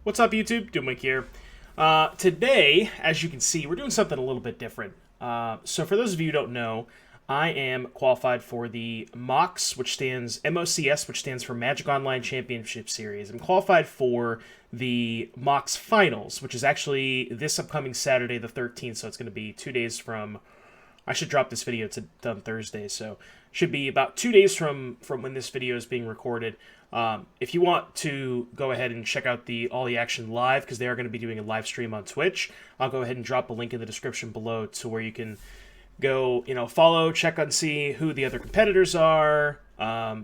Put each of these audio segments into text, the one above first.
What's up, YouTube? Doomwick here. Today, as you can see, we're doing something a little bit different. So for those of you who don't know, I am qualified for the MOCS, which stands MOCS, which stands for Magic Online Championship Series. I'm qualified for the MOCS Finals, which is actually this upcoming Saturday, the 13th. So it's going to be 2 days from. I should drop this video on Thursday, so should be about 2 days from when this video is being recorded. If you want to go ahead and check out all the action live, because they are going to be doing a live stream on Twitch, I'll go ahead and drop a link in the description below to where you can go, follow, check and see who the other competitors are,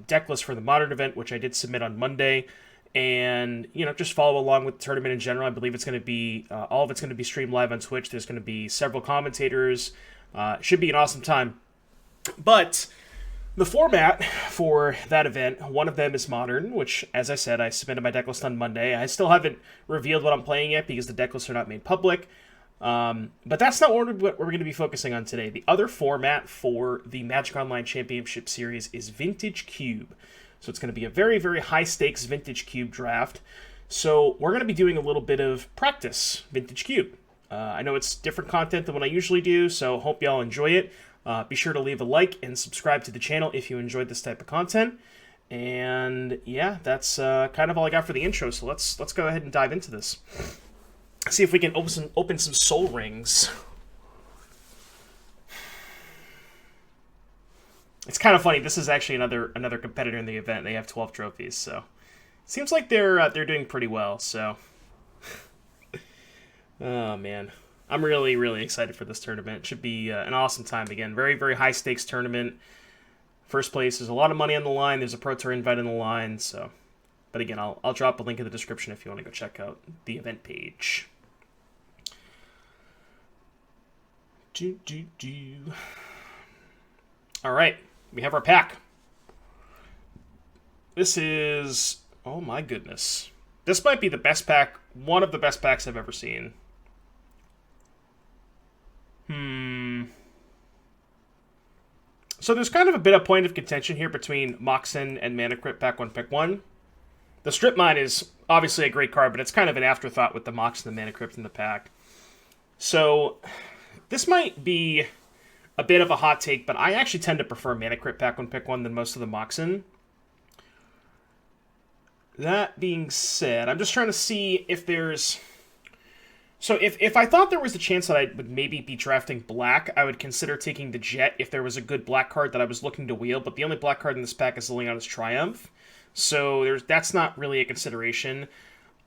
deck list for the Modern event, which I did submit on Monday, and, just follow along with the tournament in general. I believe it's going to be, all of it's going to be streamed live on Twitch. There's going to be several commentators. Should be an awesome time. But the format for that event, one of them is Modern, which, as I said, I submitted my deck list on Monday. I still haven't revealed what I'm playing yet because the deck lists are not made public. But that's not what we're going to be focusing on today. The other format for the Magic Online Championship Series is Vintage Cube. So it's going to be a very, very high-stakes Vintage Cube draft. So we're going to be doing a little bit of practice Vintage Cube. I know it's different content than what I usually do, so hope y'all enjoy it. Be sure to leave a like and subscribe to the channel if you enjoyed this type of content. And yeah, that's kind of all I got for the intro, so let's go ahead and dive into this. See if we can open some soul rings. It's kind of funny. This is actually another competitor in the event. They have 12 trophies, so seems like they're doing pretty well. So, oh man, I'm really, really excited for this tournament. It should be an awesome time again. Very, very high stakes tournament. First place, there's a lot of money on the line. There's a Pro Tour invite on the line. So, but again, I'll drop a link in the description if you want to go check out the event page. All right, we have our pack. This is, oh my goodness. This might be the best pack, one of the best packs I've ever seen. So there's kind of a bit of point of contention here between Moxen and Mana Crypt Pack 1 Pick 1. The Strip Mine is obviously a great card, but it's kind of an afterthought with the Mox and the Mana Crypt in the pack. So this might be a bit of a hot take, but I actually tend to prefer Mana Crypt Pack 1 Pick 1 than most of the Moxen. That being said, I'm just trying to see if there's... So if I thought there was a chance that I would maybe be drafting black, I would consider taking the Jet if there was a good black card that I was looking to wheel, but the only black card in this pack is Liliana's Triumph, so that's not really a consideration.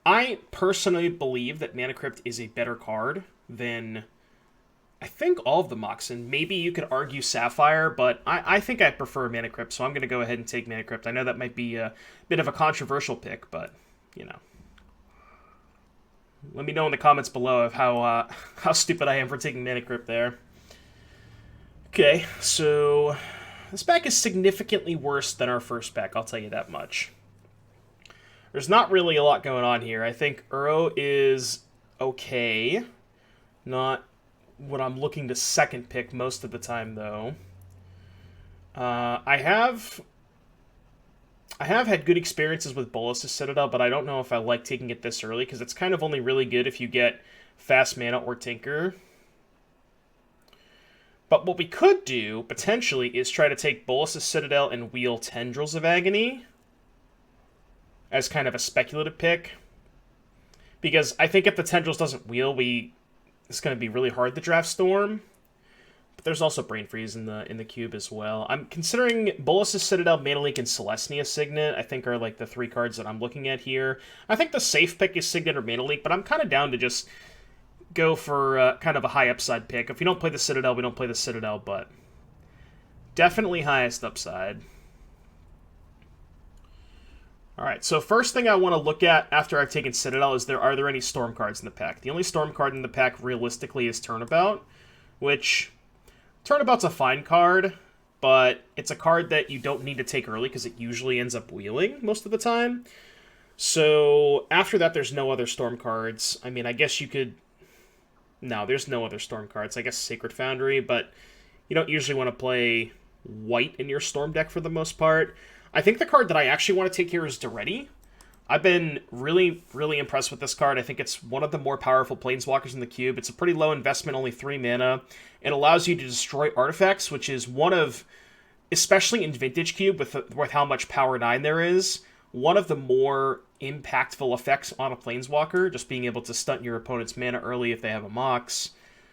I personally believe that Mana Crypt is a better card than, I think, all of the Moxen. Maybe you could argue Sapphire, but I think I prefer Mana Crypt, so I'm going to go ahead and take Mana Crypt. I know that might be a bit of a controversial pick, but, let me know in the comments below of how stupid I am for taking Mana Crypt there. Okay, so this pack is significantly worse than our first pack, I'll tell you that much. There's not really a lot going on here. I think Uro is okay. Not what I'm looking to second pick most of the time, though. I have had good experiences with Bolas' Citadel, but I don't know if I like taking it this early, because it's kind of only really good if you get Fast Mana or Tinker. But what we could do, potentially, is try to take Bolas' Citadel and wheel Tendrils of Agony as kind of a speculative pick. Because I think if the Tendrils doesn't wheel, it's going to be really hard to draft Storm. But there's also Brain Freeze in the cube as well. I'm considering Bolas' Citadel, Mana Leak, and Celestia Signet, I think, are like the three cards that I'm looking at here. I think the safe pick is Signet or Mana Leak, but I'm kind of down to just go for kind of a high upside pick. If we don't play the Citadel, we don't play the Citadel, but definitely highest upside. Alright, so first thing I want to look at after I've taken Citadel is are there any Storm cards in the pack? The only Storm card in the pack realistically is Turnabout, which... Turnabout's a fine card, but it's a card that you don't need to take early because it usually ends up wheeling most of the time. So after that, there's no other Storm cards. I mean, I guess you could... No, there's no other Storm cards. I guess Sacred Foundry, but you don't usually want to play white in your Storm deck for the most part. I think the card that I actually want to take here is Daretti. I've been really, really impressed with this card. I think it's one of the more powerful Planeswalkers in the cube. It's a pretty low investment, only 3 mana. It allows you to destroy artifacts, which is one of, especially in Vintage Cube, with how much power 9 there is, one of the more impactful effects on a Planeswalker, just being able to stunt your opponent's mana early if they have a MOCS.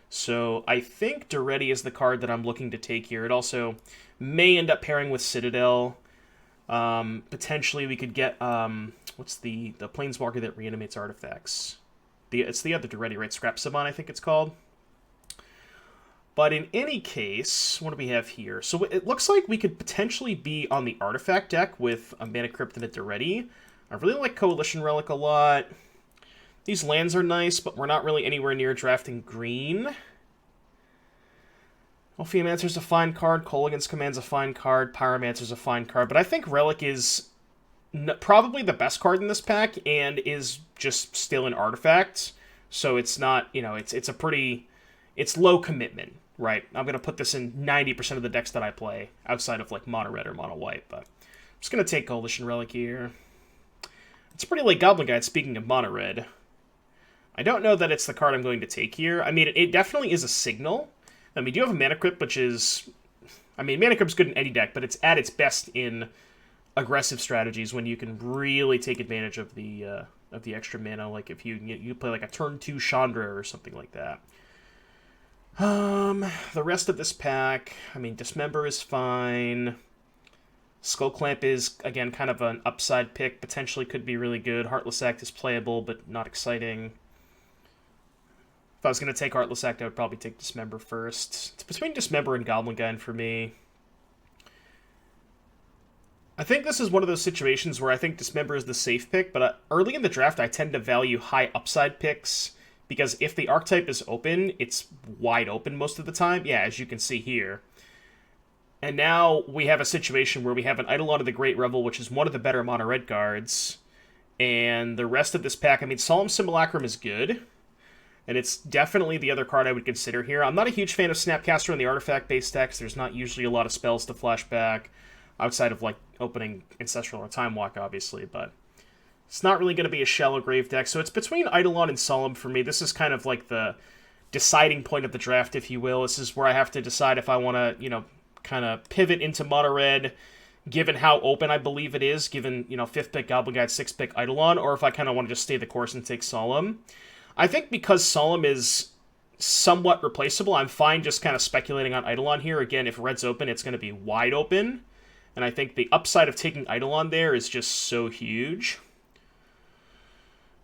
So I think Duretti is the card that I'm looking to take here. It also may end up pairing with Citadel. Potentially we could get, what's the Planeswalker that reanimates artifacts? It's the other Duretti, right? Scrap Saban, I think it's called. But in any case, what do we have here? So it looks like we could potentially be on the Artifact deck with a Mana Crypt and a Duretti. I really like Coalition Relic a lot. These lands are nice, but we're not really anywhere near drafting green. Pyromancer's a fine card. Kolaghan's Command's a fine card. Pyromancer's a fine card. But I think Relic is probably the best card in this pack and is just still an artifact. So it's not, you know, it's a pretty... It's low commitment, right? I'm going to put this in 90% of the decks that I play, outside of, like, mono red or mono white. But I'm just going to take Coalition Relic here. It's a pretty late Goblin Guide, speaking of mono red. I don't know that it's the card I'm going to take here. I mean, it definitely is a signal. I mean, we do have a Mana Crypt, which is... I mean, Mana Crypt's good in any deck, but it's at its best in aggressive strategies when you can really take advantage of the extra mana. Like, if you play, like, a turn 2 Chandra or something like that. The rest of this pack, I mean, Dismember is fine. Skull Clamp is, again, kind of an upside pick. Potentially could be really good. Heartless Act is playable, but not exciting. If I was going to take Heartless Act, I would probably take Dismember first. It's between Dismember and Goblin Guide for me. I think this is one of those situations where I think Dismember is the safe pick, but early in the draft, I tend to value high upside picks. Because if the archetype is open, it's wide open most of the time. Yeah, as you can see here. And now we have a situation where we have an Eidolon of the Great Revel, which is one of the better mono red cards. And the rest of this pack, I mean, Solemn Simulacrum is good. And it's definitely the other card I would consider here. I'm not a huge fan of Snapcaster in the artifact-based decks. There's not usually a lot of spells to flash back, outside of, like, opening Ancestral or Time Walk, obviously, but... It's not really going to be a shallow grave deck, so it's between Eidolon and Solemn for me. This is kind of like the deciding point of the draft, if you will. This is where I have to decide if I want to, you know, kind of pivot into mono red, given how open I believe it is, given, you know, 5th pick Goblin Guide, 6th pick Eidolon, or if I kind of want to just stay the course and take Solemn. I think because Solemn is somewhat replaceable, I'm fine just kind of speculating on Eidolon here. Again, if red's open, it's going to be wide open, and I think the upside of taking Eidolon there is just so huge.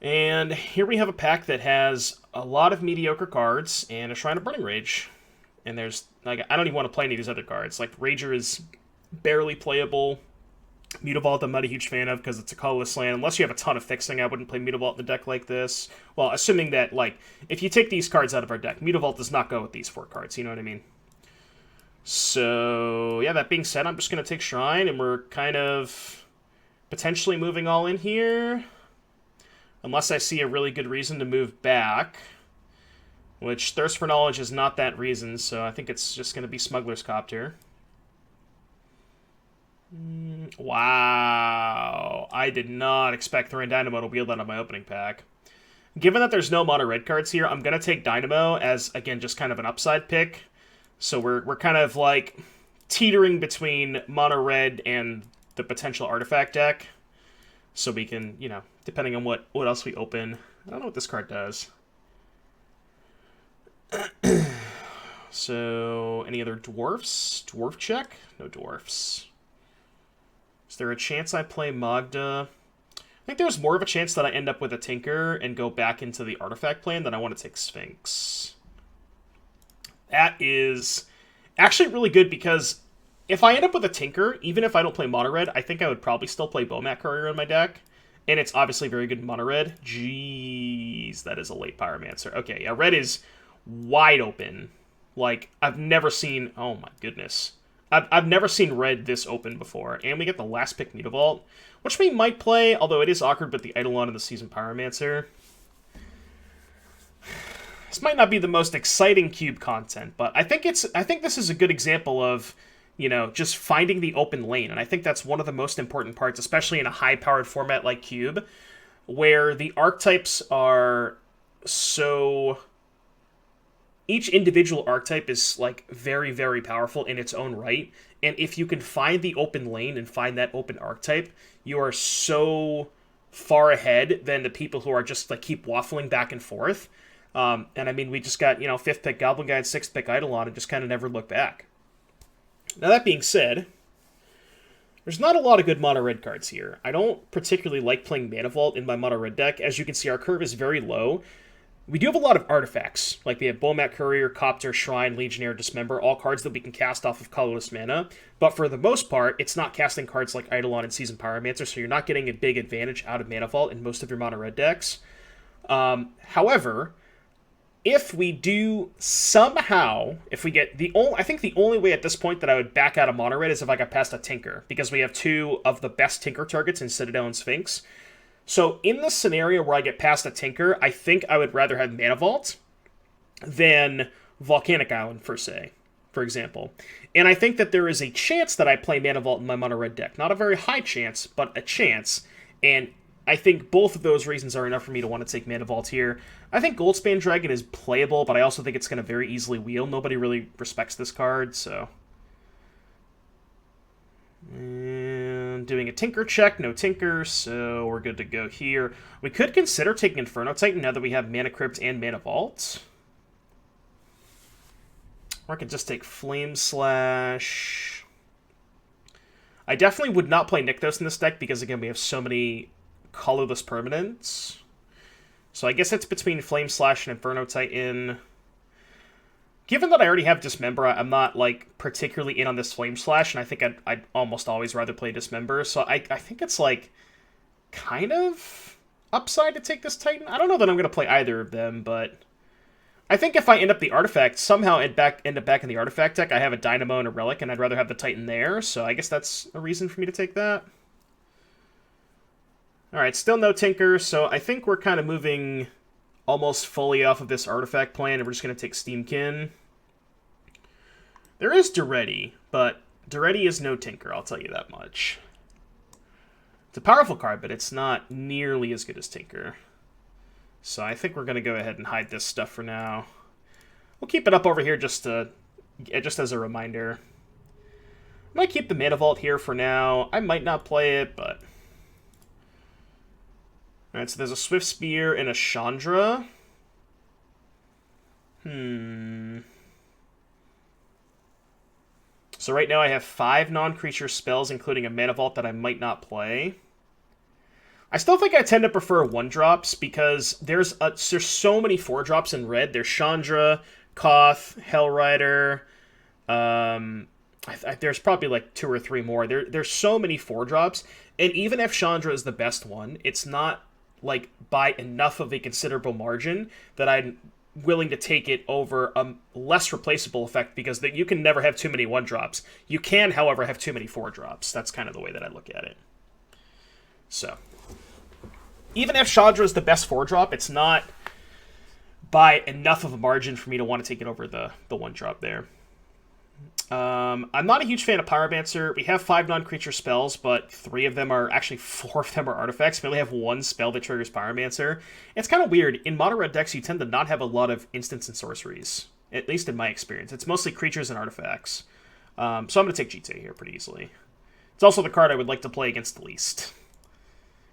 And here we have a pack that has a lot of mediocre cards and a Shrine of Burning Rage. And there's, like, I don't even want to play any of these other cards. Like, Rager is barely playable. Mutavault I'm not a huge fan of because it's a colorless land. Unless you have a ton of fixing, I wouldn't play Mutavault in the deck like this. Well, assuming that, like, if you take these cards out of our deck, Mutavault does not go with these 4 cards, you know what I mean? So, yeah, that being said, I'm just going to take Shrine, and we're kind of potentially moving all in here. Unless I see a really good reason to move back. Which, Thirst for Knowledge is not that reason, so I think it's just going to be Smuggler's Copter. Wow. I did not expect Thorian Dynamo to wield that on my opening pack. Given that there's no mono red cards here, I'm going to take Dynamo as, again, just kind of an upside pick. So we're kind of, like, teetering between mono red and the potential artifact deck. So we can, you know, depending on what else we open. I don't know what this card does. So, any other dwarfs? Dwarf check? No dwarfs. Is there a chance I play Magda? I think there's more of a chance that I end up with a Tinker and go back into the artifact plan than I want to take Sphinx. That is actually really good because if I end up with a Tinker, even if I don't play mono red, I think I would probably still play Bomat Courier in my deck. And it's obviously very good in mono red. Jeez, that is a late Pyromancer. Okay, yeah, red is wide open. Like, I've never seen... Oh my goodness. I've never seen red this open before. And we get the last pick Mutavault, which we might play, although it is awkward with the Eidolon and the Season Pyromancer. This might not be the most exciting cube content, but I think this is a good example of... You know, just finding the open lane. And I think that's one of the most important parts, especially in a high-powered format like Cube, where the archetypes are so... Each individual archetype is, like, very, very powerful in its own right. And if you can find the open lane and find that open archetype, you are so far ahead than the people who are just, like, keep waffling back and forth. And, I mean, we just got, 5th pick Goblin Guide, 6th pick Eidolon, and just kind of never look back. Now, that being said, there's not a lot of good mono-red cards here. I don't particularly like playing Mana Vault in my mono-red deck. As you can see, our curve is very low. We do have a lot of artifacts, like we have Bomat Courier, Copter, Shrine, Legionnaire, Dismember, all cards that we can cast off of colorless mana, but for the most part, it's not casting cards like Eidolon and Seasoned Pyromancer, so you're not getting a big advantage out of Mana Vault in most of your mono-red decks. However, if we do somehow, if we get I think the only way at this point that I would back out of mono-red is if I got past a Tinker, because we have two of the best Tinker targets in Citadel and Sphinx. So in the scenario where I get past a Tinker, I think I would rather have Mana Vault than Volcanic Island, per se, for example. And I think that there is a chance that I play Mana Vault in my mono-red deck. Not a very high chance, but a chance. And I think both of those reasons are enough for me to want to take Mana Vault here. I think Goldspan Dragon is playable, but I also think it's going to very easily wheel. Nobody really respects this card, so... And doing a Tinker check, no Tinker, so we're good to go here. We could consider taking Inferno Titan now that we have Mana Crypt and Mana Vault. Or I could just take Flame Slash. I definitely would not play Nykthos in this deck because, again, we have so many colorless permanents. So I guess it's between Flame Slash and Inferno Titan. Given that I already have Dismember, I'm not, like, particularly in on this Flame Slash, and I think I'd almost always rather play Dismember, so I think it's, like, kind of upside to take this Titan. I don't know that I'm going to play either of them, but I think if I end up the Artifact, somehow end up back in the Artifact deck, I have a Dynamo and a Relic, and I'd rather have the Titan there, so I guess that's a reason for me to take that. Alright, still no Tinker, so I think we're kind of moving almost fully off of this Artifact plan, and we're just going to take Steamkin. There is Duretti, but Duretti is no Tinker, I'll tell you that much. It's a powerful card, but it's not nearly as good as Tinker. So I think we're going to go ahead and hide this stuff for now. We'll keep it up over here just as a reminder. I might keep the Mana Vault here for now. I might not play it, but... Alright, so there's a Swift Spear and a Chandra. So right now I have 5 non-creature spells, including a Mana Vault that I might not play. I still think I tend to prefer 1-drops, because there's so many 4-drops in red. There's Chandra, Koth, Hellrider, there's probably like 2 or 3 more. There's so many 4-drops, and even if Chandra is the best one, it's not like by enough of a considerable margin that I'm willing to take it over a less replaceable effect, because you can never have too many 1-drops. You can, however, have too many 4-drops. That's kind of the way that I look at it. So, even if Chandra is the best 4-drop, it's not by enough of a margin for me to want to take it over the 1-drop there. I'm not a huge fan of Pyromancer. We have 5 non-creature spells, but 4 of them are artifacts. We only have 1 spell that triggers Pyromancer. It's kind of weird. In mono-red decks, you tend to not have a lot of instants and sorceries, at least in my experience. It's mostly creatures and artifacts. So I'm going to take GTA here pretty easily. It's also the card I would like to play against the least.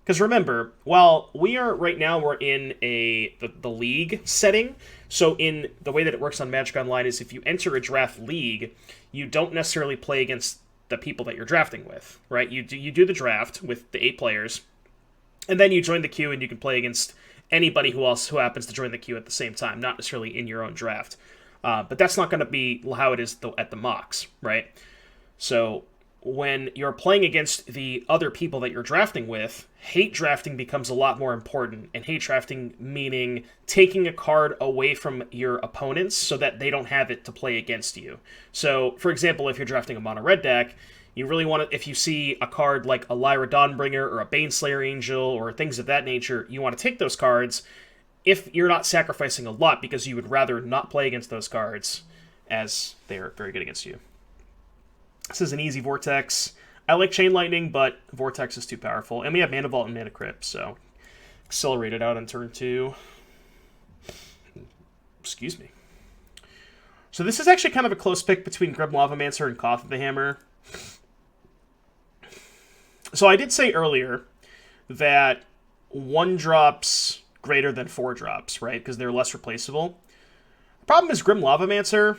Because remember, while we're in the league setting, so in the way that it works on Magic Online is if you enter a draft league, you don't necessarily play against the people that you're drafting with, right? You do the draft with the 8 players, and then you join the queue and you can play against anybody who happens to join the queue at the same time, not necessarily in your own draft. But that's not going to be how it is at the MOCS, right? So when you're playing against the other people that you're drafting with, hate drafting becomes a lot more important. And hate drafting meaning taking a card away from your opponents so that they don't have it to play against you. So, for example, if you're drafting a mono-red deck, you really want to, if you see a card like a Lyra Dawnbringer or a Baneslayer Angel or things of that nature, you want to take those cards if you're not sacrificing a lot, because you would rather not play against those cards as they're very good against you. This is an easy Vortex. I like Chain Lightning, but Vortex is too powerful. And we have Mana Vault and Mana Crypt, so accelerate it out on turn 2. Excuse me. So this is actually kind of a close pick between Grim Lavamancer and Koth of the Hammer. So I did say earlier that 1-drops greater than 4-drops, right? Because they're less replaceable. The problem is Grim Lavamancer,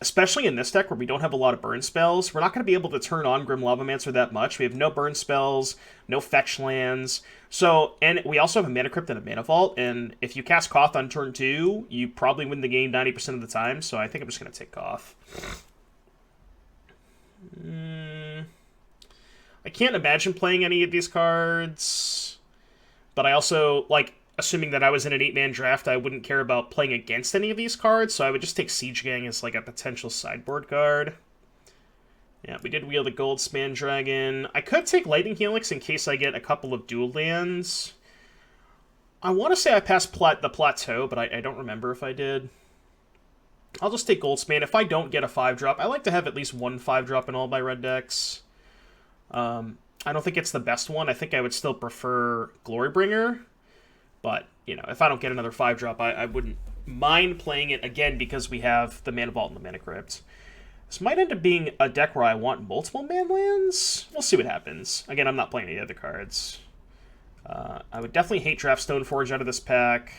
especially in this deck where we don't have a lot of burn spells, we're not going to be able to turn on Grim Lavamancer that much. We have no burn spells, no fetch lands. So, and we also have a Mana Crypt and a Mana Vault, and if you cast Koth on turn 2, you probably win the game 90% of the time, so I think I'm just going to take Koth. I can't imagine playing any of these cards, but I also, like, assuming that I was in an 8-man draft, I wouldn't care about playing against any of these cards, so I would just take Siege Gang as, like, a potential sideboard card. Yeah, we did wheel the Goldspan Dragon. I could take Lightning Helix in case I get a couple of dual lands. I want to say I passed the Plateau, but I don't remember if I did. I'll just take Goldspan. If I don't get a 5-drop, I like to have at least one 5-drop in all my red decks. I don't think it's the best one. I think I would still prefer Glorybringer. But, you know, if I don't get another 5-drop, I wouldn't mind playing it again because we have the Mana Vault and the Mana Crypt. This might end up being a deck where I want multiple man lands. We'll see what happens. Again, I'm not playing any other cards. I would definitely hate draft Stoneforge out of this pack.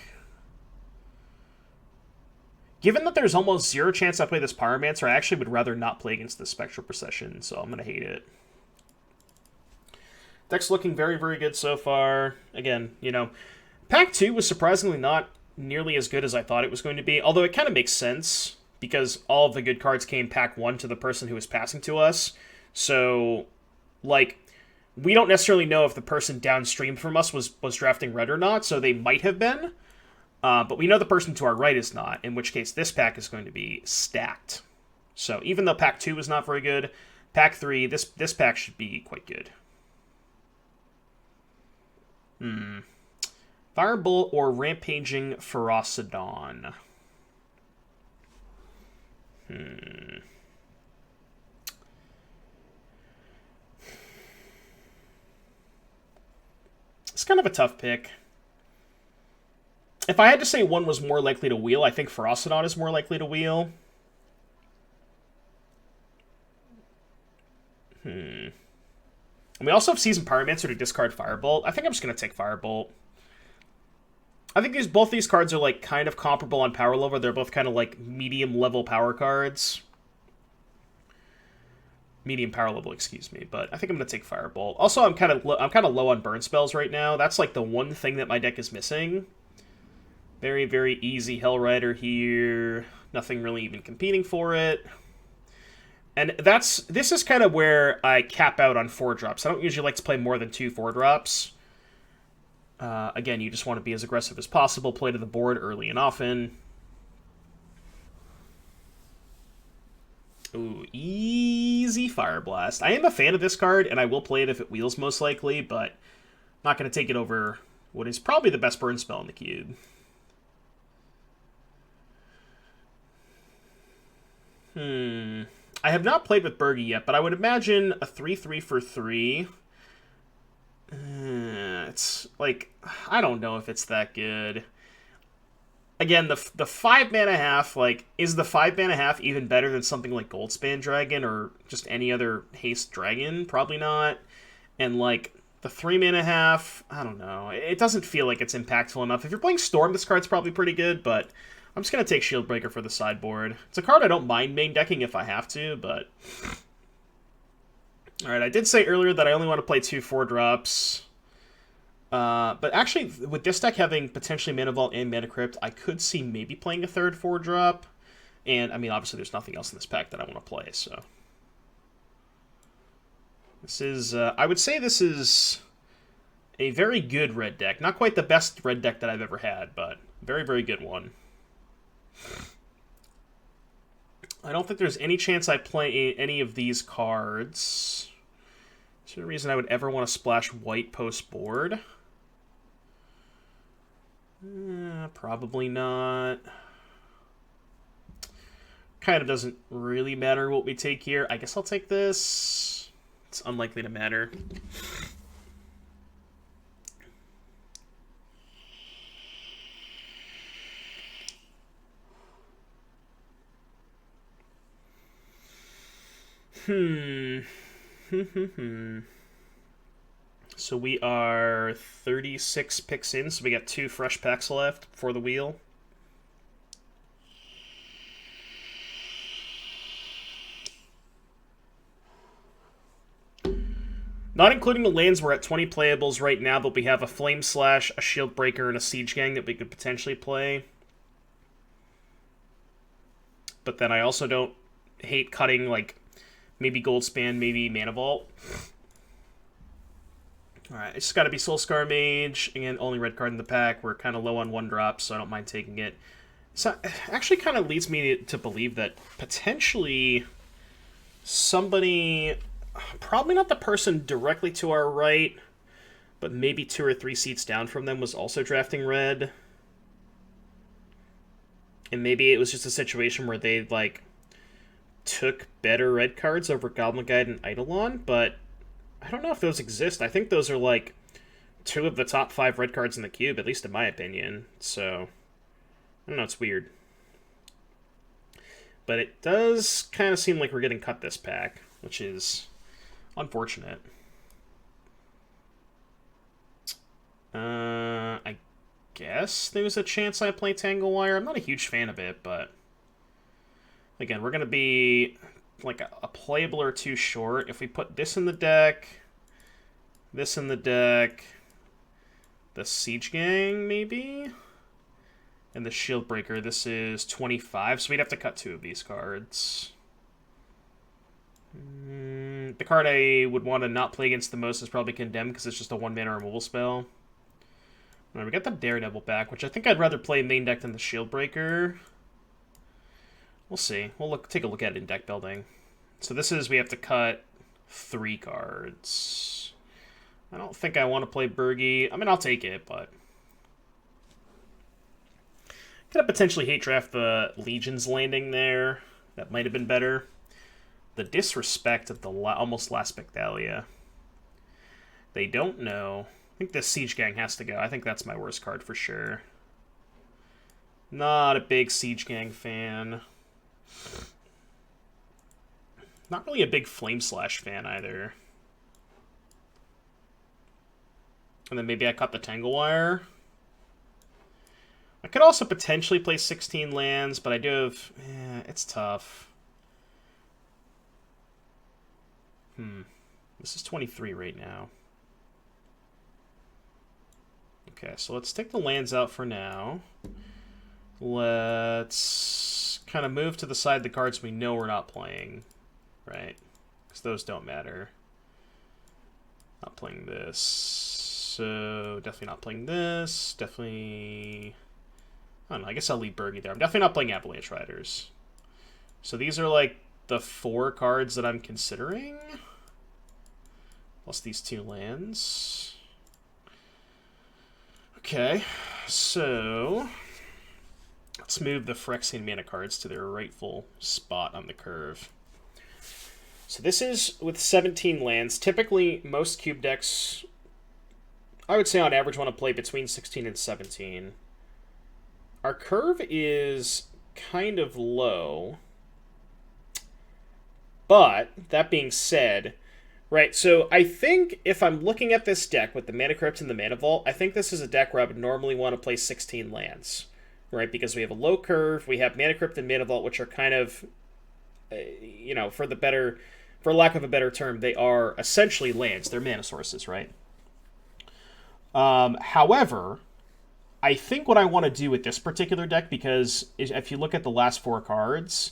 Given that there's almost 0 chance I play this Pyromancer, I actually would rather not play against the Spectral Procession, so I'm going to hate it. Deck's looking very, very good so far. Again, you know, Pack 2 was surprisingly not nearly as good as I thought it was going to be, although it kind of makes sense, because all of the good cards came Pack 1 to the person who was passing to us. So, like, we don't necessarily know if the person downstream from us was drafting red or not, so they might have been. But we know the person to our right is not, in which case this pack is going to be stacked. So even though Pack 2 was not very good, Pack 3, this pack should be quite good. Firebolt or Rampaging Ferocidon? It's kind of a tough pick. If I had to say one was more likely to wheel, I think Ferocidon is more likely to wheel. And we also have Seasoned Pyromancer to discard Firebolt. I think I'm just going to take Firebolt. I think both these cards are like kind of comparable on power level. They're both kind of like medium level power cards. Medium power level, excuse me. But I think I'm going to take Firebolt. Also, I'm kind of low on burn spells right now. That's like the one thing that my deck is missing. Very, very easy Hellrider here. Nothing really even competing for it. And this is kind of where I cap out on 4-drops. I don't usually like to play more than 2 4-drops. Again, you just want to be as aggressive as possible, play to the board early and often. Ooh, easy Fire Blast. I am a fan of this card, and I will play it if it wheels most likely, but I'm not going to take it over what is probably the best burn spell in the cube. I have not played with Bergie yet, but I would imagine a 3/3 for 3. It's like, I don't know if it's that good. Again, the 5 mana half, like, is the 5 mana half even better than something like Goldspan Dragon or just any other haste dragon? Probably not. And like the 3 mana half, I don't know. It doesn't feel like it's impactful enough. If you're playing Storm, this card's probably pretty good, but I'm just going to take Shieldbreaker for the sideboard. It's a card I don't mind main decking if I have to, but... Alright, I did say earlier that I only want to play 2 4-drops. But actually, with this deck having potentially Mana Vault and Mana Crypt, I could see maybe playing a 3rd 4-drop. And, I mean, obviously there's nothing else in this pack that I want to play, so... This is, I would say this is a very good red deck. Not quite the best red deck that I've ever had, but very, very good one. I don't think there's any chance I play any of these cards. Is there a reason I would ever want to splash white post-board? Probably not. kind of doesn't really matter what we take here. I guess I'll take this. It's unlikely to matter. So we are 36 picks in, so we got 2 fresh packs left for the wheel. Not including the lands, we're at 20 playables right now, but we have a Flame Slash, a Shield Breaker, and a Siege Gang that we could potentially play. But then I also don't hate cutting, like, maybe Goldspan, maybe Mana Vault. Alright, it's just got to be Soulscar Mage. Again, only red card in the pack. We're kind of low on 1-drops, so I don't mind taking it. So it actually kind of leads me to believe that potentially somebody, probably not the person directly to our right, but maybe 2 or 3 seats down from them, was also drafting red. And maybe it was just a situation where they, like, took better red cards over Goblin Guide and Eidolon, but I don't know if those exist. I think those are, like, 2 of the top 5 red cards in the cube, at least in my opinion. So, I don't know, it's weird. But it does kind of seem like we're getting cut this pack, which is unfortunate. I guess there's a chance I play Tangle Wire. I'm not a huge fan of it, but again, we're going to be like a playable or 2 short. If we put this in the deck, this in the deck, the Siege Gang maybe, and the Shield Breaker, this is 25, so we'd have to cut 2 of these cards. The card I would want to not play against the most is probably Condemn, because it's just a 1-mana removal spell. Alright, we got the Daredevil back, which I think I'd rather play main deck than the Shield Breaker. We'll see. We'll take a look at it in deck building. So this is, we have to cut 3 cards. I don't think I want to play Burgi. I mean, I'll take it, but could have potentially hate draft the Legion's Landing there. That might have been better. The disrespect of the almost last pick Thalia. They don't know. I think the Siege Gang has to go. I think that's my worst card for sure. Not a big Siege Gang fan. Not really a big Flame Slash fan either. And then maybe I cut the Tangle Wire. I could also potentially play 16 lands, but I do have... it's tough. This is 23 right now. Okay, so let's take the lands out for now. Let's kind of move to the side the cards we know we're not playing, right? Because those don't matter. Not playing this. So definitely not playing this. Definitely... I don't know, I guess I'll leave Burgi there. I'm definitely not playing Avalanche Riders. So these are like the 4 cards that I'm considering. Plus these 2 lands. Okay, so let's move the Phyrexian mana cards to their rightful spot on the curve. So this is with 17 lands. Typically, most cube decks, I would say on average, want to play between 16 and 17. Our curve is kind of low. But, that being said, right, so I think if I'm looking at this deck with the Mana Crypt and the Mana Vault, I think this is a deck where I would normally want to play 16 lands, right? Because we have a low curve, we have Mana Crypt and Mana Vault, which are kind of, you know, for lack of a better term, they are essentially lands. They're mana sources, right? However, I think what I want to do with this particular deck, because if you look at the last 4 cards,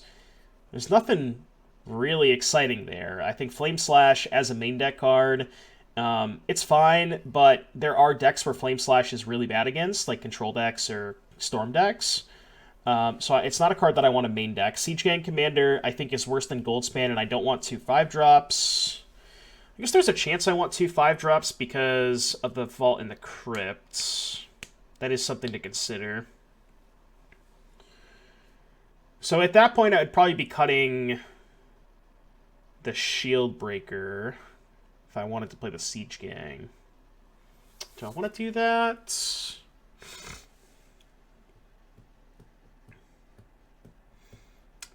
there's nothing really exciting there. I think Flame Slash as a main deck card, it's fine, but there are decks where Flame Slash is really bad against, like control decks or storm decks. So it's not a card that I want to main deck. Siege Gang Commander, I think, is worse than Goldspan, and I don't want 2 5-drops. I guess there's a chance I want 2 5-drops because of the Vault and the Crypt. That is something to consider. So at that point, I'd probably be cutting the Shield Breaker if I wanted to play the Siege Gang. Do I want to do that?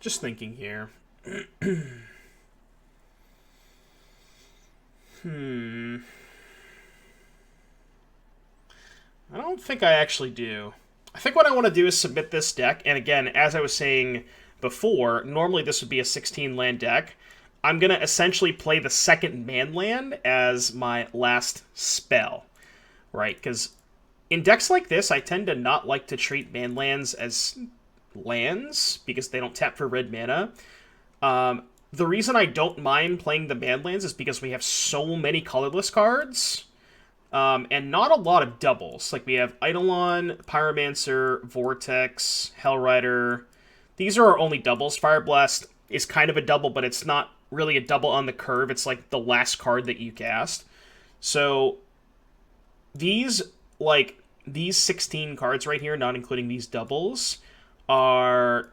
Just thinking here. I don't think I actually do. I think what I want to do is submit this deck, and again, as I was saying before, normally this would be a 16-land deck. I'm going to essentially play the second man land as my last spell, right? Because in decks like this, I tend to not like to treat man lands as lands, because they don't tap for red mana. The reason I don't mind playing the man lands is because we have so many colorless cards, and not a lot of doubles. Like, we have Eidolon, Pyromancer, Vortex, Hellrider. These are our only doubles. Fireblast is kind of a double, but it's not really a double on the curve. It's like the last card that you cast. So these 16 cards right here, not including these doubles, are...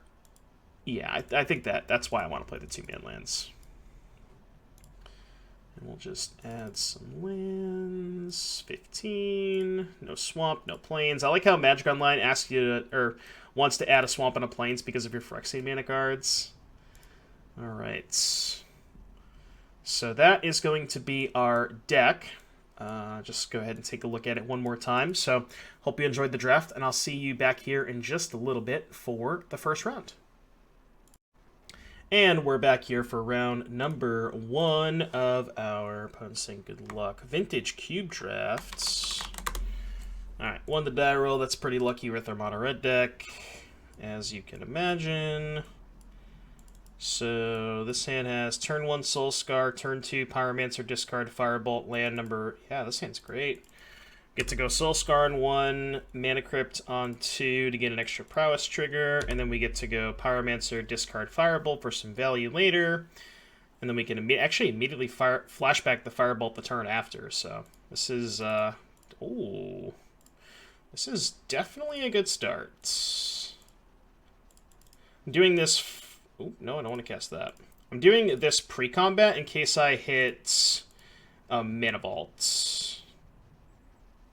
Yeah, I think that's why I want to play the 2-man lands. And we'll just add some lands. 15. No swamp, no plains. I like how Magic Online asks you to, or wants to add a swamp and a plains because of your Phyrexian mana cards. Alright. So that is going to be our deck. Just go ahead and take a look at it one more time. So, hope you enjoyed the draft, and I'll see you back here in just a little bit for the first round. And we're back here for round number 1 of our opponents saying good luck vintage cube drafts. Alright, won the die roll. That's pretty lucky with our mono red deck, as you can imagine. So this hand has turn 1 Soul Scar, turn 2 Pyromancer, discard Firebolt, land number... Yeah, this hand's great. Get to go Soul Scar on 1, Mana Crypt on 2 to get an extra prowess trigger, and then we get to go Pyromancer, discard Firebolt for some value later, and then we can immediately flashback the Firebolt the turn after. So this is ooh, this is definitely a good start. I'm doing this. Oh no, I don't want to cast that. I'm doing this pre-combat in case I hit a Mana Vault.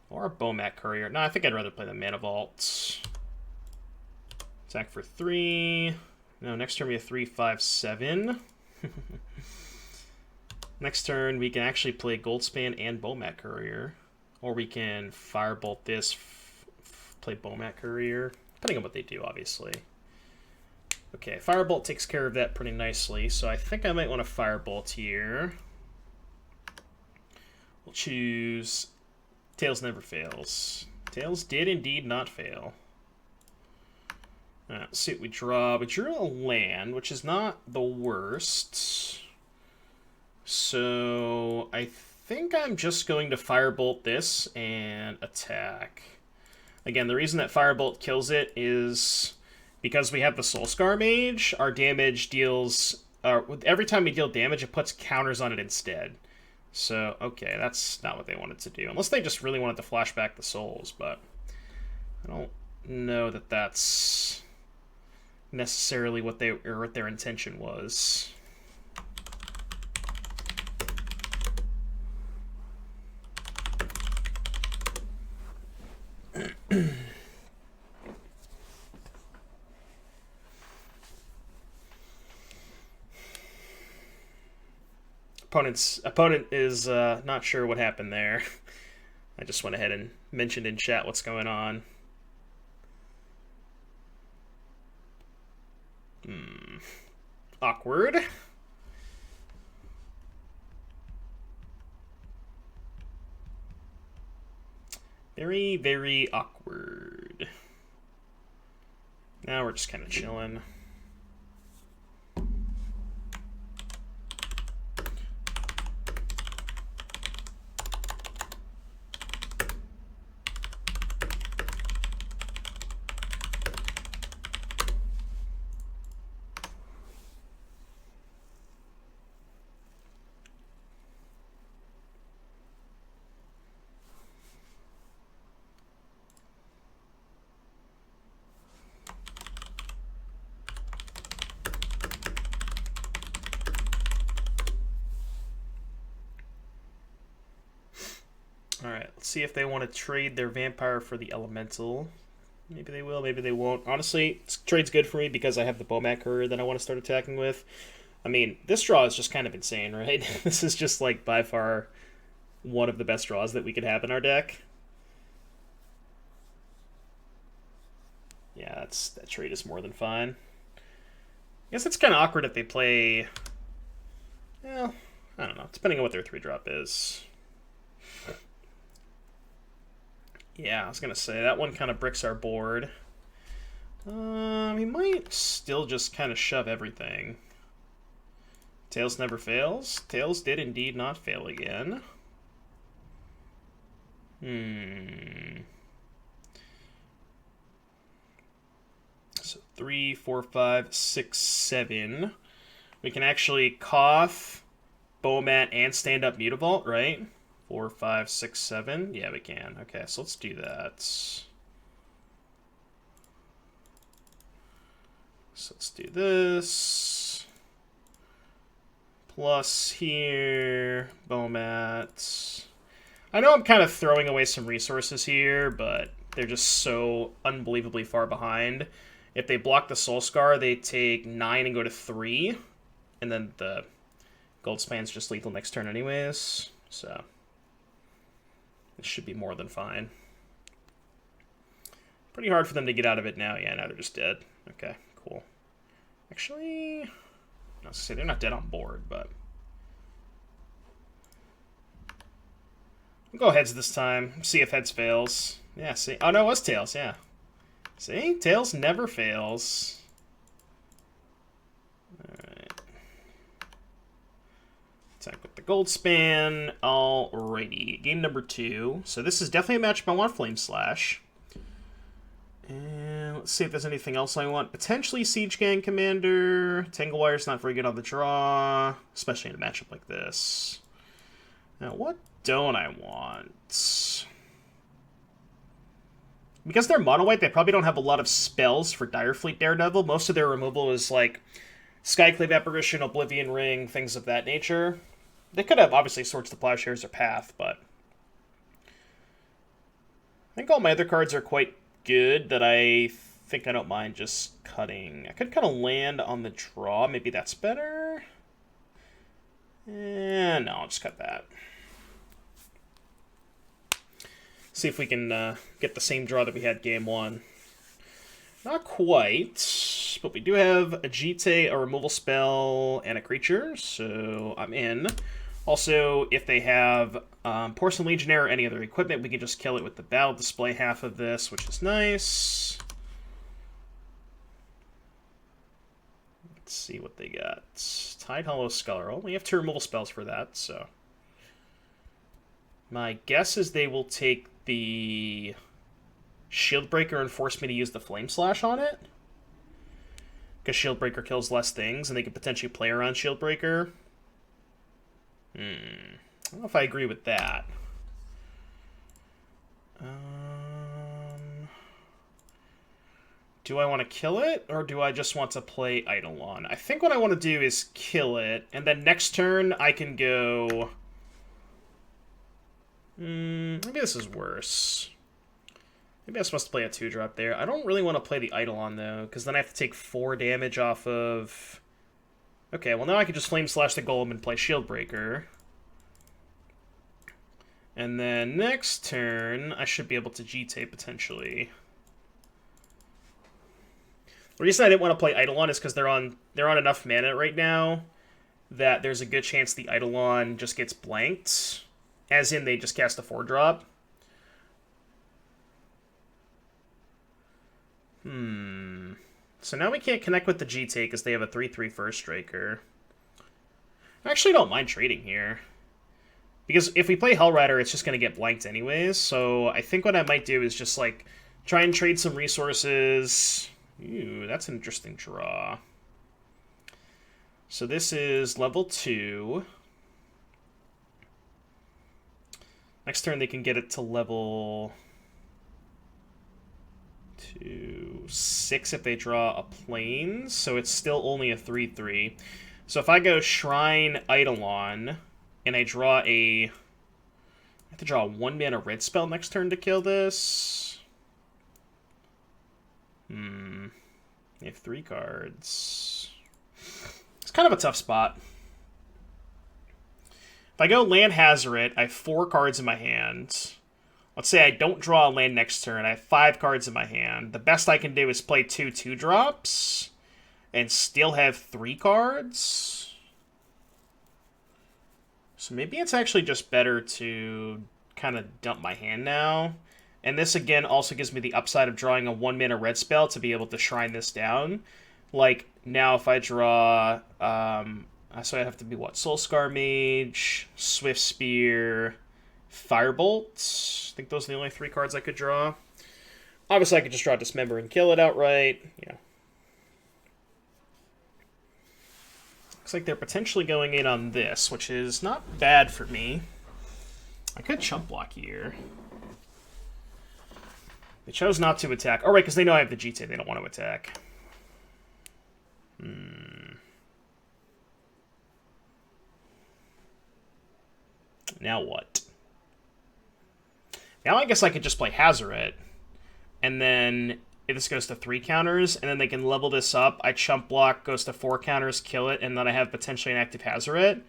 Or a Bomat Courier. No, I think I'd rather play the Mana Vault. Attack for 3. No, next turn we have 3, 5, 7. Next turn we can actually play Goldspan and Bomat Courier. Or we can Firebolt this, play Bomat Courier. Depending on what they do, obviously. Okay, Firebolt takes care of that pretty nicely. So I think I might want to Firebolt here. We'll choose... Tails never fails. Tails did indeed not fail. Let's see what we draw. We drew a land, which is not the worst. So I think I'm just going to Firebolt this and attack. Again, the reason that Firebolt kills it is because we have the Soulscar Mage. Our damage deals... every time we deal damage, it puts counters on it instead. So, okay, that's not what they wanted to do. Unless they just really wanted to flashback the souls, but I don't know that that's necessarily what their intention was. Opponent is not sure what happened there. I just went ahead and mentioned in chat what's going on. Awkward. Very, very awkward. Now we're just kind of chilling. Let's see if they want to trade their vampire for the elemental. Maybe they will, maybe they won't. Honestly, this trade's good for me because I have the Bowmat courier that I want to start attacking with. I mean, this draw is just kind of insane, right? This is just, like, by far one of the best draws that we could have in our deck. Yeah, that trade is more than fine. I guess it's kind of awkward if they play... Well, I don't know. Depending on what their 3-drop is. Yeah, I was going to say, that one kind of bricks our board. He might still just kind of shove everything. Tails never fails. Tails did indeed not fail again. So 3, 4, 5, 6, 7. We can actually cough, Bowmat, and stand up Mutavault, right? 4, 5, 6, 7. Yeah, we can. Okay, so let's do that. So let's do this. Plus here, Bowmat. I know I'm kind of throwing away some resources here, but they're just so unbelievably far behind. If they block the Soulscar, they take 9 and go to 3. And then the Goldspan's just lethal next turn anyways. So it should be more than fine. Pretty hard for them to get out of it now. Yeah, now they're just dead. Okay, cool. Actually, I was gonna say they're not dead on board, but we'll go heads this time. See if heads fails. Yeah, see. Oh no, it was tails, yeah. See? Tails never fails. Alright. Attack with the Goldspan. Alrighty. Game number 2. So this is definitely a matchup I want Flame Slash. And let's see if there's anything else I want. Potentially Siege Gang Commander. Tangle Wire's not very good on the draw, especially in a matchup like this. Now, what don't I want? Because they're mono white, they probably don't have a lot of spells for Direfleet Daredevil. Most of their removal is like Skyclave Apparition, Oblivion Ring, things of that nature. They could have, obviously, Swords to Plowshares or Path, but I think all my other cards are quite good that I think I don't mind just cutting. I could kind of land on the draw. Maybe that's better. No, I'll just cut that. See if we can get the same draw that we had game 1. Not quite, but we do have a Jite, a removal spell, and a creature, so I'm in. Also, if they have Porcelain Legionnaire or any other equipment, we can just kill it with the Battle Display half of this, which is nice. Let's see what they got. Tide Hollow Scholar. Only have 2 removal spells for that, so my guess is they will take the Shieldbreaker and force me to use the Flame Slash on it. Because Shieldbreaker kills less things, and they could potentially play around Shieldbreaker. I don't know if I agree with that. Do I want to kill it, or do I just want to play Eidolon? I think what I want to do is kill it, and then next turn I can go... maybe this is worse. Maybe I'm supposed to play a 2-drop there. I don't really want to play the Eidolon, though, because then I have to take 4 damage off of... Okay, well now I can just Flame Slash the Golem and play Shieldbreaker. And then next turn, I should be able to Jite potentially. The reason I didn't want to play Eidolon is because they're on enough mana right now that there's a good chance the Eidolon just gets blanked. As in, they just cast a 4-drop. So now we can't connect with the Jite because they have a 3/3 First Striker. I actually don't mind trading here. Because if we play Hellrider, it's just going to get blanked anyways. So I think what I might do is just, like, try and trade some resources. Ooh, that's an interesting draw. So this is level 2. Next turn they can get it to level 6 if they draw a Plains. So it's still only a 3/3. So if I go Shrine Eidolon and I draw a have to draw a 1-mana red spell next turn to kill this. You have 3 cards. It's kind of a tough spot. If I go land Hazoret, I have 4 cards in my hand. Let's say I don't draw a land next turn. I have 5 cards in my hand. The best I can do is play 2 2-drops and still have 3 cards. So maybe it's actually just better to kind of dump my hand now. And this, again, also gives me the upside of drawing a 1-mana red spell to be able to shrine this down. Like, now if I draw... so I have to be, what? Soulscar Mage, Swift Spear, Firebolt. I think those are the only 3 cards I could draw. Obviously, I could just draw Dismember and kill it outright. Yeah. Looks like they're potentially going in on this, which is not bad for me. I could chump block here. They chose not to attack. Oh, right, because they know I have the GT. They don't want to attack. Now what? Now I guess I could just play Hazoret. And then if this goes to 3 counters, and then they can level this up. I chump block, goes to 4 counters, kill it, and then I have potentially an active Hazoret.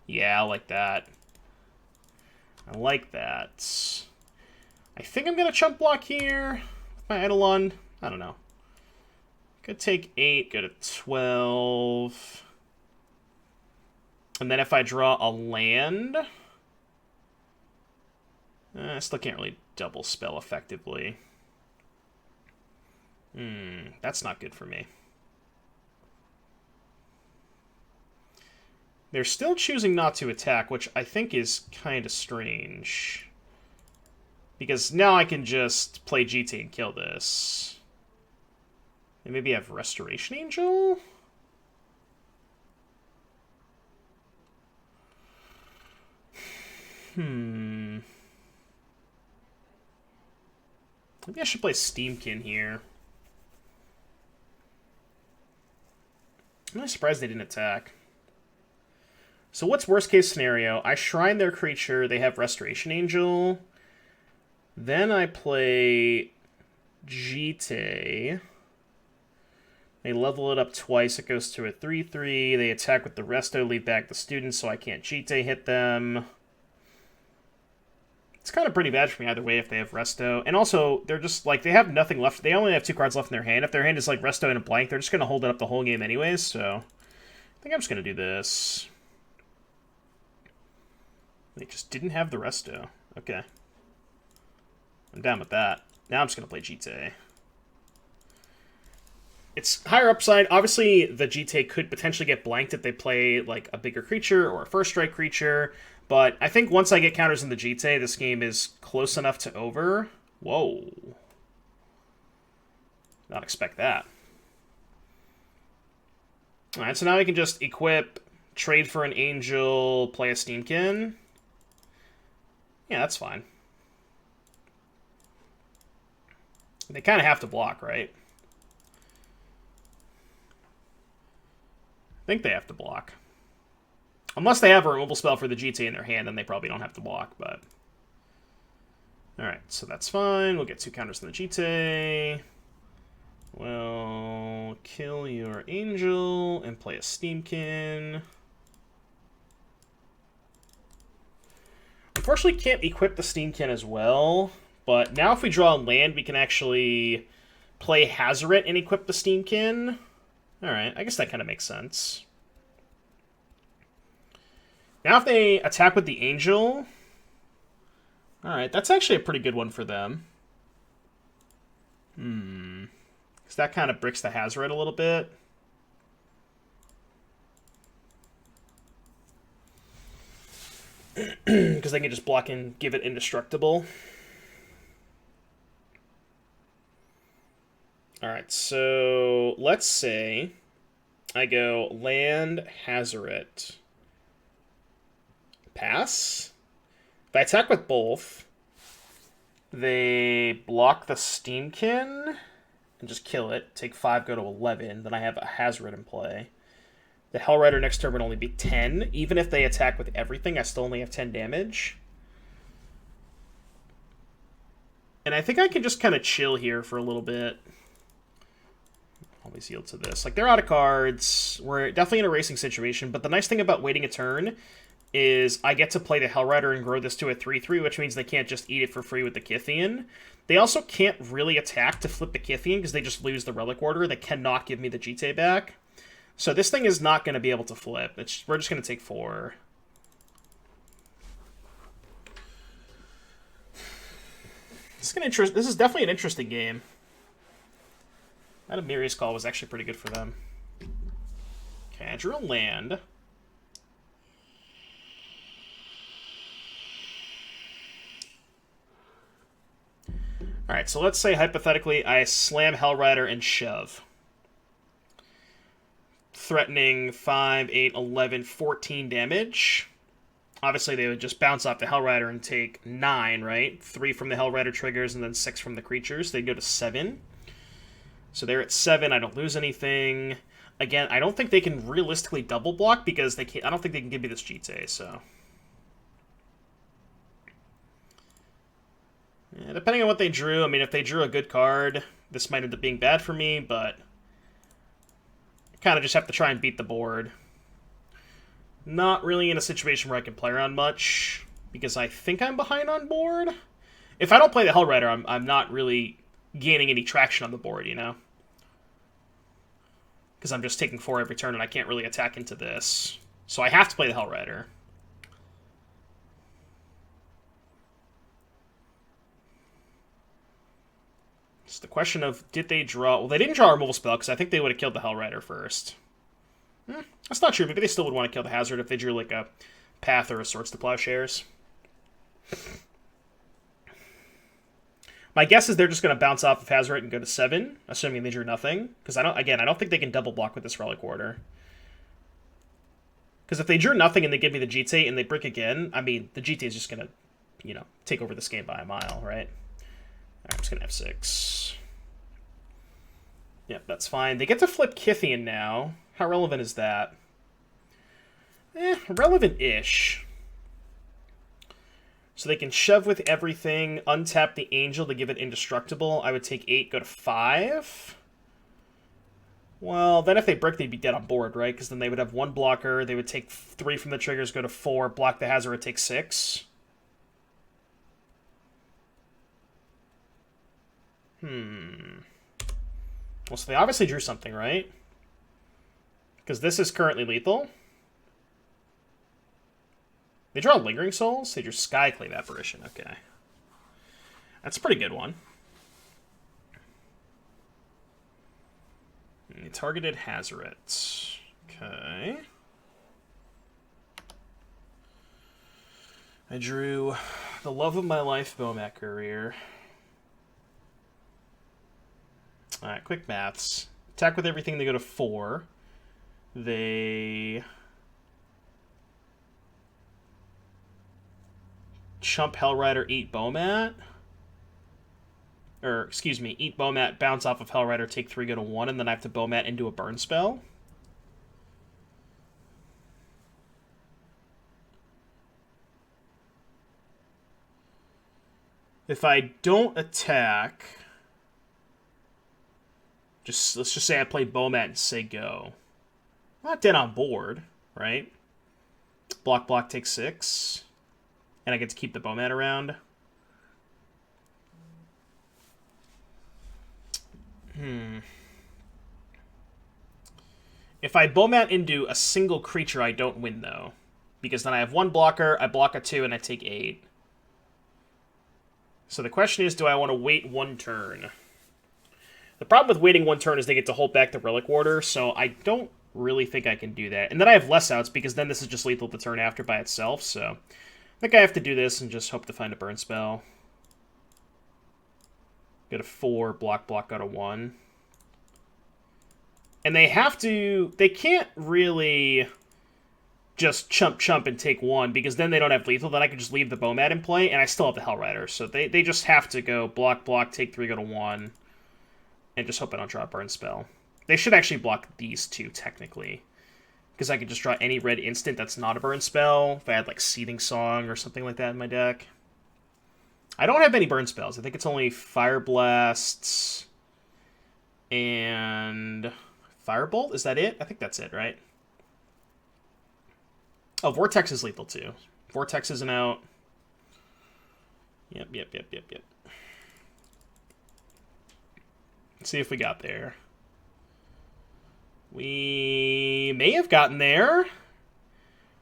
Yeah, I like that. I like that. I think I'm going to chump block here with my Eidolon. I don't know. Could take 8, go to 12. And then if I draw a land... I still can't really double spell effectively. That's not good for me. They're still choosing not to attack, which I think is kind of strange. Because now I can just play GT and kill this. And maybe have Restoration Angel? Maybe I should play Steamkin here. I'm really surprised they didn't attack. So what's worst case scenario? I shrine their creature, they have Restoration Angel. Then I play Jite. They level it up twice, it goes to a 3/3. They attack with the Resto, leave back the students, so I can't Jite hit them. It's kind of pretty bad for me either way if they have Resto. And also, they're just, like, they have nothing left. They only have 2 cards left in their hand. If their hand is, like, Resto and a blank, they're just going to hold it up the whole game anyways, so... I think I'm just going to do this. They just didn't have the Resto. Okay. I'm down with that. Now I'm just going to play Jite. It's higher upside. Obviously, the Jite could potentially get blanked if they play, like, a bigger creature or a first strike creature. But I think once I get counters in the Jite, this game is close enough to over. Whoa. Not expect that. Alright, so now we can just equip, trade for an Angel, play a Steamkin. Yeah, that's fine. They kind of have to block, right? I think they have to block. Unless they have a removal spell for the GT in their hand, then they probably don't have to block, but... Alright, so that's fine. We'll get 2 counters on the GT. We'll kill your Angel and play a Steamkin. Unfortunately, can't equip the Steamkin as well, but now if we draw a land, we can actually play Hazoret and equip the Steamkin. Alright, I guess that kind of makes sense. Now if they attack with the Angel... Alright, that's actually a pretty good one for them. Because that kind of bricks the Hazoret a little bit. Because they can just block and give it indestructible. Alright, so let's say I go land Hazoret. Pass. If I attack with both, they block the Steamkin and just kill it. Take 5, go to 11. Then I have a Hazoret in play. The Hellrider next turn would only be 10. Even if they attack with everything, I still only have 10 damage. And I think I can just kind of chill here for a little bit. Always yield to this. Like, they're out of cards. We're definitely in a racing situation, but the nice thing about waiting a turn is I get to play the Hellrider and grow this to a 3-3, which means they can't just eat it for free with the Kythian. They also can't really attack to flip the Kythian because they just lose the Relic Order. They cannot give me the Jite back. So this thing is not going to be able to flip. We're just going to take 4. This is definitely an interesting game. That Amiri's Call was actually pretty good for them. Okay, I drew a land. Alright, so let's say, hypothetically, I slam Hellrider and shove. Threatening 5, 8, 11, 14 damage. Obviously, they would just bounce off the Hellrider and take 9, right? 3 from the Hellrider triggers and then 6 from the creatures. They'd go to 7. So they're at 7. I don't lose anything. Again, I don't think they can realistically double block because they can't. I don't think they can give me this Jite, so... Yeah, depending on what they drew, I mean, if they drew a good card, this might end up being bad for me, but kind of just have to try and beat the board. Not really in a situation where I can play around much, because I think I'm behind on board. If I don't play the Hellrider, I'm not really gaining any traction on the board, you know? Because I'm just taking 4 every turn, and I can't really attack into this. So I have to play the Hellrider. It's the question of, did they draw... Well, they didn't draw a removal spell, because I think they would have killed the Hellrider first. That's not true. Maybe they still would want to kill the Hazard if they drew, like, a Path or a Swords to Plowshares. My guess is they're just going to bounce off of Hazard and go to 7, assuming they drew nothing. Because, I don't think they can double block with this Relic Order. Because if they drew nothing and they give me the Jite and they brick again, I mean, the Jite is just going to, you know, take over this game by a mile, right? I'm just going to F6. Yep, that's fine. They get to flip Kythian now. How relevant is that? Relevant-ish. So they can shove with everything, untap the Angel to give it indestructible. I would take 8, go to 5. Well, then if they brick, they'd be dead on board, right? Because then they would have 1 blocker. They would take 3 from the triggers, go to 4, block the Hazard, would take 6. Well, so they obviously drew something, right? Because this is currently lethal. They draw Lingering Souls? They drew Skyclave Apparition. Okay. That's a pretty good one. And they targeted Hazoret. Okay. I drew the love of my life, Bomat Courier. Alright, quick maths. Attack with everything, they go to 4. They chump Hellrider, eat Bomat. Or, excuse me, eat Bomat, bounce off of Hellrider, take 3, go to 1, and then I have to Bomat into a burn spell. If I don't attack... let's just say I play Bomat and say go. I'm not dead on board, right? Block, take 6. And I get to keep the Bomat around. If I Bomat into a single creature, I don't win, though. Because then I have 1 blocker, I block a 2, and I take 8. So the question is, do I want to wait 1 turn? The problem with waiting 1 turn is they get to hold back the Relic Order, so I don't really think I can do that. And then I have less outs, because then this is just lethal the turn after by itself, so... I think I have to do this and just hope to find a burn spell. Go to 4, block, go to 1. And they have to... They can't really just chump and take 1, because then they don't have lethal. Then I can just leave the Bomat in play, and I still have the Hellrider. So they just have to go block, take 3, go to 1. And just hope I don't draw a burn spell. They should actually block these 2, technically. Because I could just draw any red instant that's not a burn spell. If I had, like, Seething Song or something like that in my deck. I don't have any burn spells. I think it's only Fire Blasts and Firebolt. Is that it? I think that's it, right? Oh, Vortex is lethal too. Vortex isn't out. Yep. Let's see if we got there. We may have gotten there.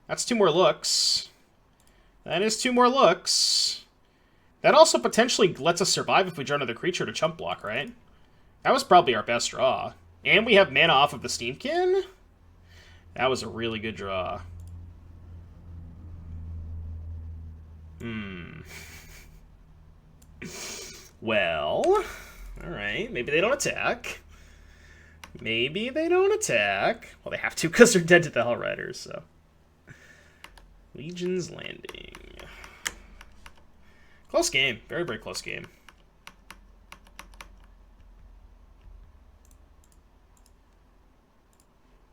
That's 2 more looks. That is 2 more looks. That also potentially lets us survive if we draw another creature to chump block, right? That was probably our best draw. And we have mana off of the Steamkin? That was a really good draw. Well, alright, maybe they don't attack. Maybe they don't attack. Well, they have to because they're dead to the Hell Riders, so. Legion's Landing. Close game. Very, very close game.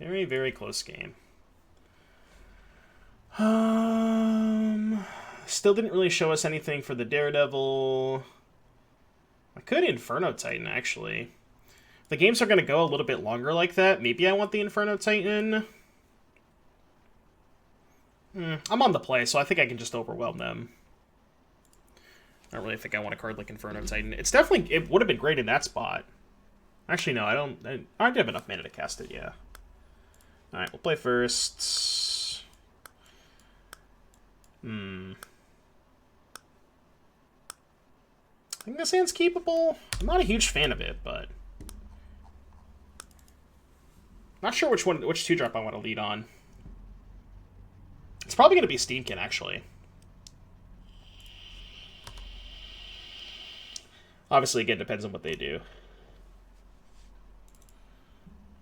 Very, very close game. Still didn't really show us anything for the Daredevil. I could Inferno Titan, actually. If the games are going to go a little bit longer like that, maybe I want the Inferno Titan. I'm on the play, so I think I can just overwhelm them. I don't really think I want a card like Inferno Titan. It's definitely... It would have been great in that spot. Actually, no, I don't... I have enough mana to cast it, yeah. Alright, we'll play first. I think this hand's keepable. I'm not a huge fan of it, but... Not sure which 2-drop I want to lead on. It's probably going to be Steamkin, actually. Obviously, again, depends on what they do.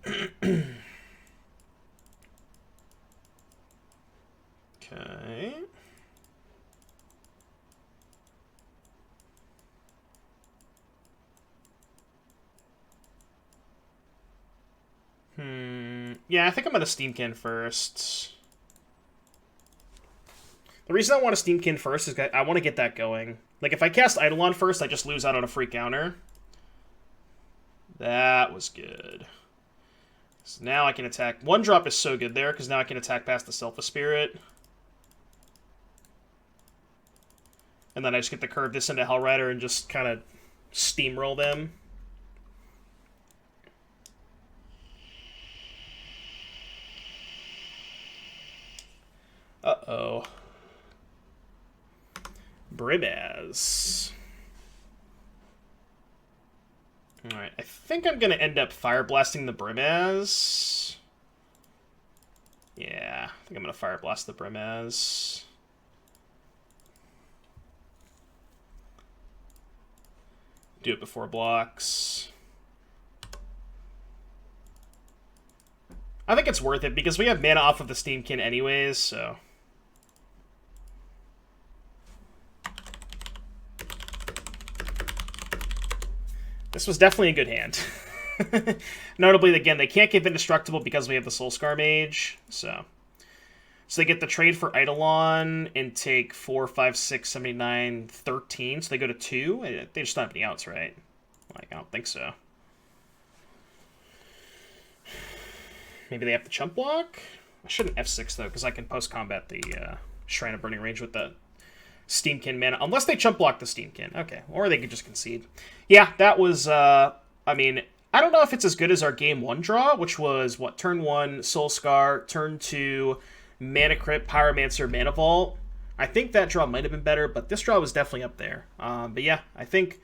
Okay. Yeah, I think I'm going to Steamkin first. The reason I want to Steamkin first is I want to get that going. Like, if I cast Eidolon first, I just lose out on a free counter. That was good. So now I can attack. 1-drop is so good there, because now I can attack past the Self Spirit. And then I just get to curve this into Hellrider and just kind of steamroll them. Uh-oh. Brimaz. Alright, I think I'm going to end up Fire Blasting the Brimaz. Yeah, I think I'm going to Fire Blast the Brimaz. Do it before blocks. I think it's worth it because we have mana off of the Steamkin anyways, so... This was definitely a good hand. Notably, again, they can't give Indestructible because we have the Soulscar Mage, so... So they get the trade for Eidolon and take 4, 5, 6, 79, 13. So they go to 2. They just don't have any outs, right? Like, I don't think so. Maybe they have to chump block? I shouldn't F6, though, because I can post-combat the Shrine of Burning Range with the Steamkin mana. Unless they chump block the Steamkin. Okay, or they could just concede. Yeah, that was, I mean... I don't know if it's as good as our Game 1 draw, which was, what, turn 1, Soulscar, turn 2... Mana Crypt, Pyromancer, Mana Vault. I think that draw might have been better, but this draw was definitely up there. But yeah, I think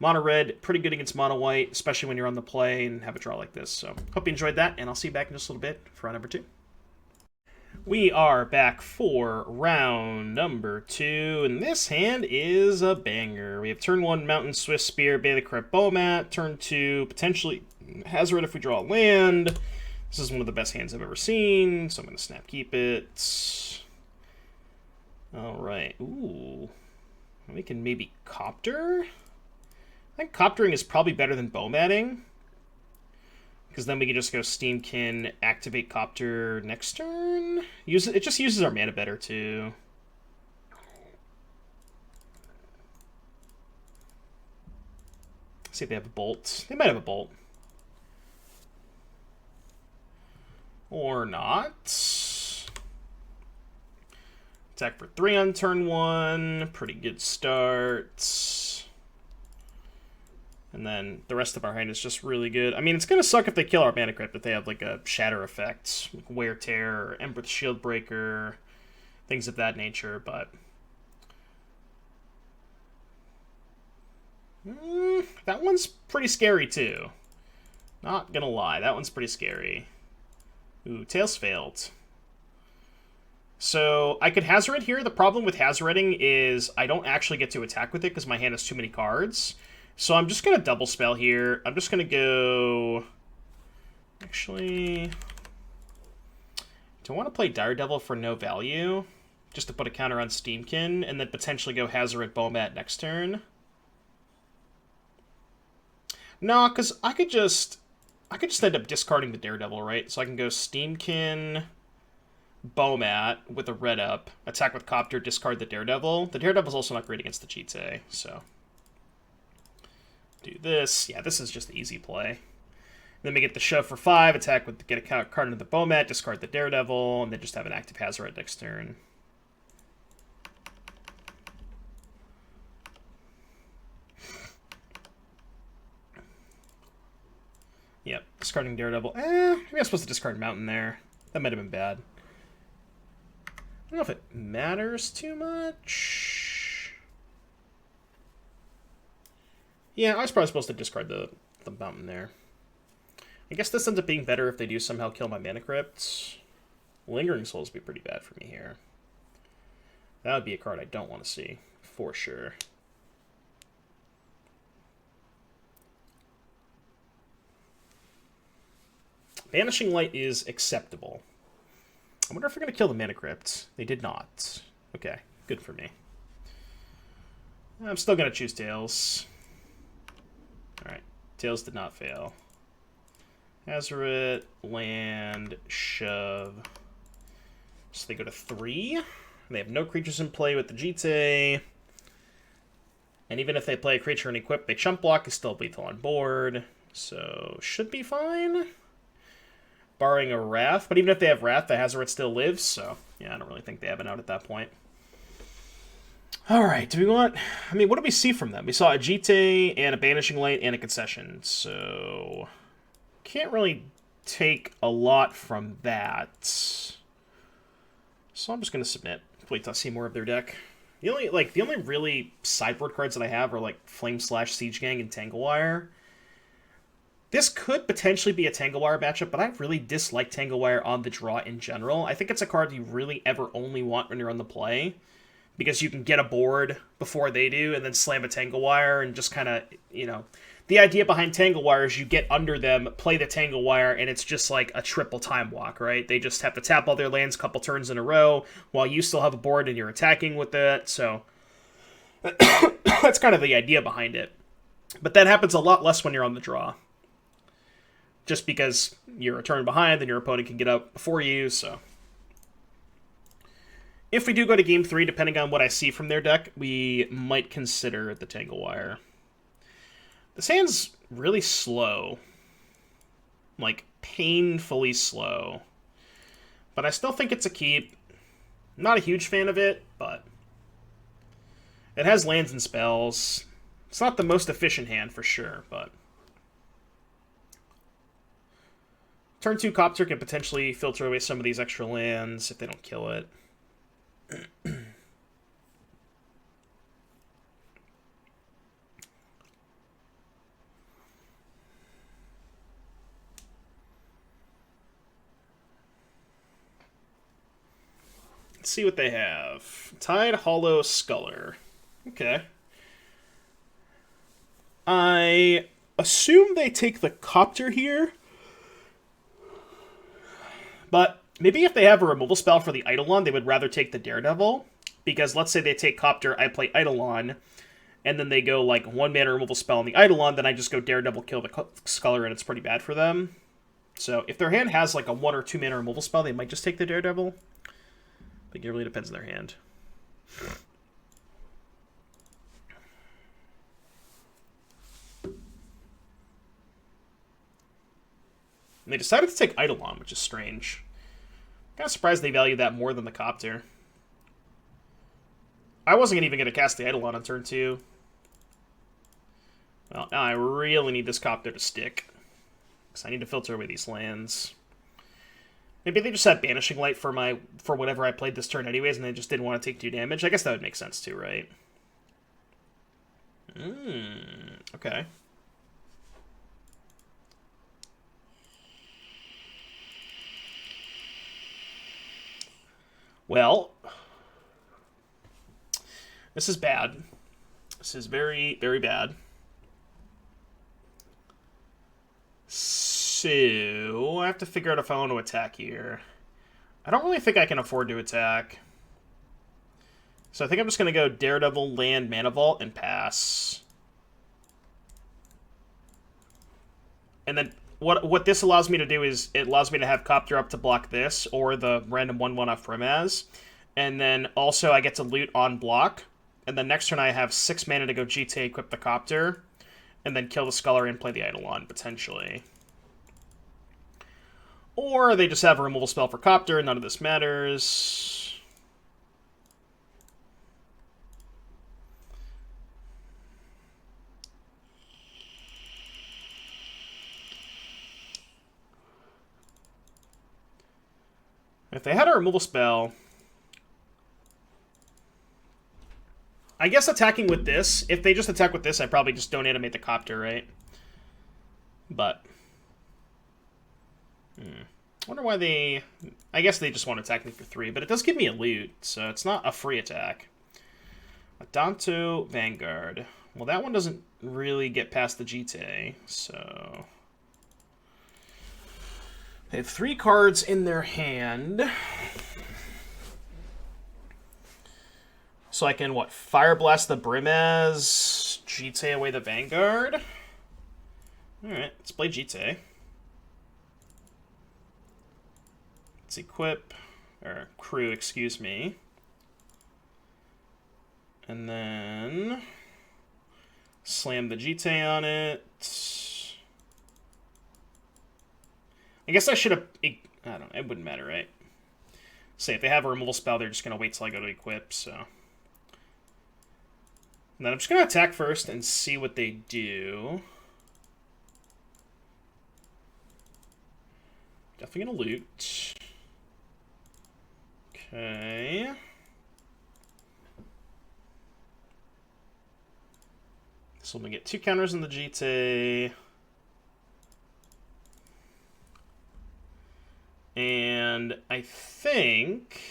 Mono Red, pretty good against Mono White, especially when you're on the play and have a draw like this. So, hope you enjoyed that, and I'll see you back in just a little bit for round number 2. We are back for round number 2, and this hand is a banger. We have turn 1, Mountain Swift Spear, Bay of the Crypt, Bowmat. Turn 2, potentially Hazard if we draw a land. This is one of the best hands I've ever seen, so I'm going to snap keep it. Alright, ooh. We can maybe Copter? I think Coptering is probably better than Bowmatting. Because then we can just go Steamkin, activate Copter next turn. It just uses our mana better, too. see if they have a bolt. They might have a bolt. Or not. Attack for 3 on turn 1. Pretty good start. And then the rest of our hand is just really good. I mean, it's going to suck if they kill our Mana Crypt if they have like a Shatter effect, like Wear Tear, or Emperor's Shield Breaker, things of that nature, but... that one's pretty scary too. Not gonna lie, that one's pretty scary. Ooh, Tails failed. So, I could Hazoret here. The problem with Hazoreting is I don't actually get to attack with it because my hand has too many cards. So I'm just going to double spell here. I'm just going to go... Actually... Do I want to play Daredevil for no value? Just to put a counter on Steamkin, and then potentially go Hazoret Bomat next turn? No, because I could just end up discarding the Daredevil, right? So I can go Steamkin, Bomat with a red up, attack with Copter, discard the Daredevil. The Daredevil's also not great against the Cheetah, so... Do this. Yeah, this is just the easy play. Then we get the shove for 5, attack with get a card into the Bomat, discard the Daredevil, and then just have an active Hazoret next turn. Yep, discarding Daredevil. Maybe I'm supposed to discard Mountain there. That might have been bad. I don't know if it matters too much. Yeah, I was probably supposed to discard the Mountain there. I guess this ends up being better if they do somehow kill my Mana Crypt. Lingering Souls would be pretty bad for me here. That would be a card I don't want to see, for sure. Banishing Light is acceptable. I wonder if they're going to kill the Mana Crypt. They did not. Okay, good for me. I'm still going to choose Tails. Alright, Tails did not fail. Hazoret, land, shove. So they go to 3. They have no creatures in play with the Jite. And even if they play a creature and equip, they chump block is still lethal on board. So, should be fine. Barring a Wrath. But even if they have Wrath, the Hazoret still lives. So, yeah, I don't really think they have an out at that point. Alright, do we want... I mean, what did we see from them? We saw a Jite and a Banishing Light and a Concession. So... Can't really take a lot from that. So I'm just going to submit. Wait till I see more of their deck. The only really sideboard cards that I have are like Flame Slash, Siege Gang, and Tanglewire. This could potentially be a Tanglewire matchup, but I really dislike Tanglewire on the draw in general. I think it's a card you really ever only want when you're on the play, because you can get a board before they do, and then slam a Tanglewire, and just kind of, you know... The idea behind Tanglewire is you get under them, play the Tanglewire, and it's just like a triple time walk, right? They just have to tap all their lands a couple turns in a row, while you still have a board and you're attacking with it, so... That's kind of the idea behind it. But that happens a lot less when you're on the draw. Just because you're a turn behind, then your opponent can get up before you, so... If we do go to Game 3, depending on what I see from their deck, we might consider the Tanglewire. This hand's really slow. Like, painfully slow. But I still think it's a keep. I'm not a huge fan of it, but... It has lands and spells. It's not the most efficient hand, for sure, but... Turn 2 Copter can potentially filter away some of these extra lands if they don't kill it. Let's see what they have. Tide Hollow Sculler. Okay. I assume they take the Copter here. But maybe if they have a removal spell for the Eidolon, they would rather take the Daredevil. Because let's say they take Copter, I play Eidolon, and then they go like 1 mana removal spell on the Eidolon, then I just go Daredevil, kill the Sculler, and it's pretty bad for them. So if their hand has like a 1 or 2 mana removal spell, they might just take the Daredevil. I think it really depends on their hand. And they decided to take Eidolon, which is strange. Kind of surprised they valued that more than the Copter. I wasn't even going to cast the Eidolon on turn 2. Well, now I really need this Copter to stick. Because I need to filter away these lands. Maybe they just had Banishing Light for whatever I played this turn anyways, and they just didn't want to take 2 damage. I guess that would make sense too, right? Okay. Well, this is bad. This is very, very bad. So, I have to figure out if I want to attack here. I don't really think I can afford to attack. So I think I'm just going to go Daredevil, Land, Mana Vault, and pass. And then what this allows me to do is it allows me to have Copter up to block this, or the random 1/1 off Pyromancer. And then also I get to loot on block. And then next turn I have 6 mana to go GT, equip the Copter, and then kill the Scullery and play the Eidolon, potentially. Or they just have a removal spell for Copter, and none of this matters. If they had a removal spell, I guess attacking with this, if they just attack with this, I probably just don't animate the Copter, right? But I wonder why they... I guess they just want to attack me for 3, but it does give me a loot, so it's not a free attack. Adanto Vanguard. Well, that one doesn't really get past the GT, so... They have 3 cards in their hand. So I can, what, Fire Blast the Brimaz, GT away the Vanguard? Alright, let's play GT. Let's equip, or crew, excuse me. And then slam the GT on it. I guess I should have... I don't know, it wouldn't matter, right? Say, if they have a removal spell, they're just going to wait till I go to equip, so... And then I'm just going to attack first and see what they do. Definitely going to loot. Okay. So I'm going to get 2 counters in the GT. And I think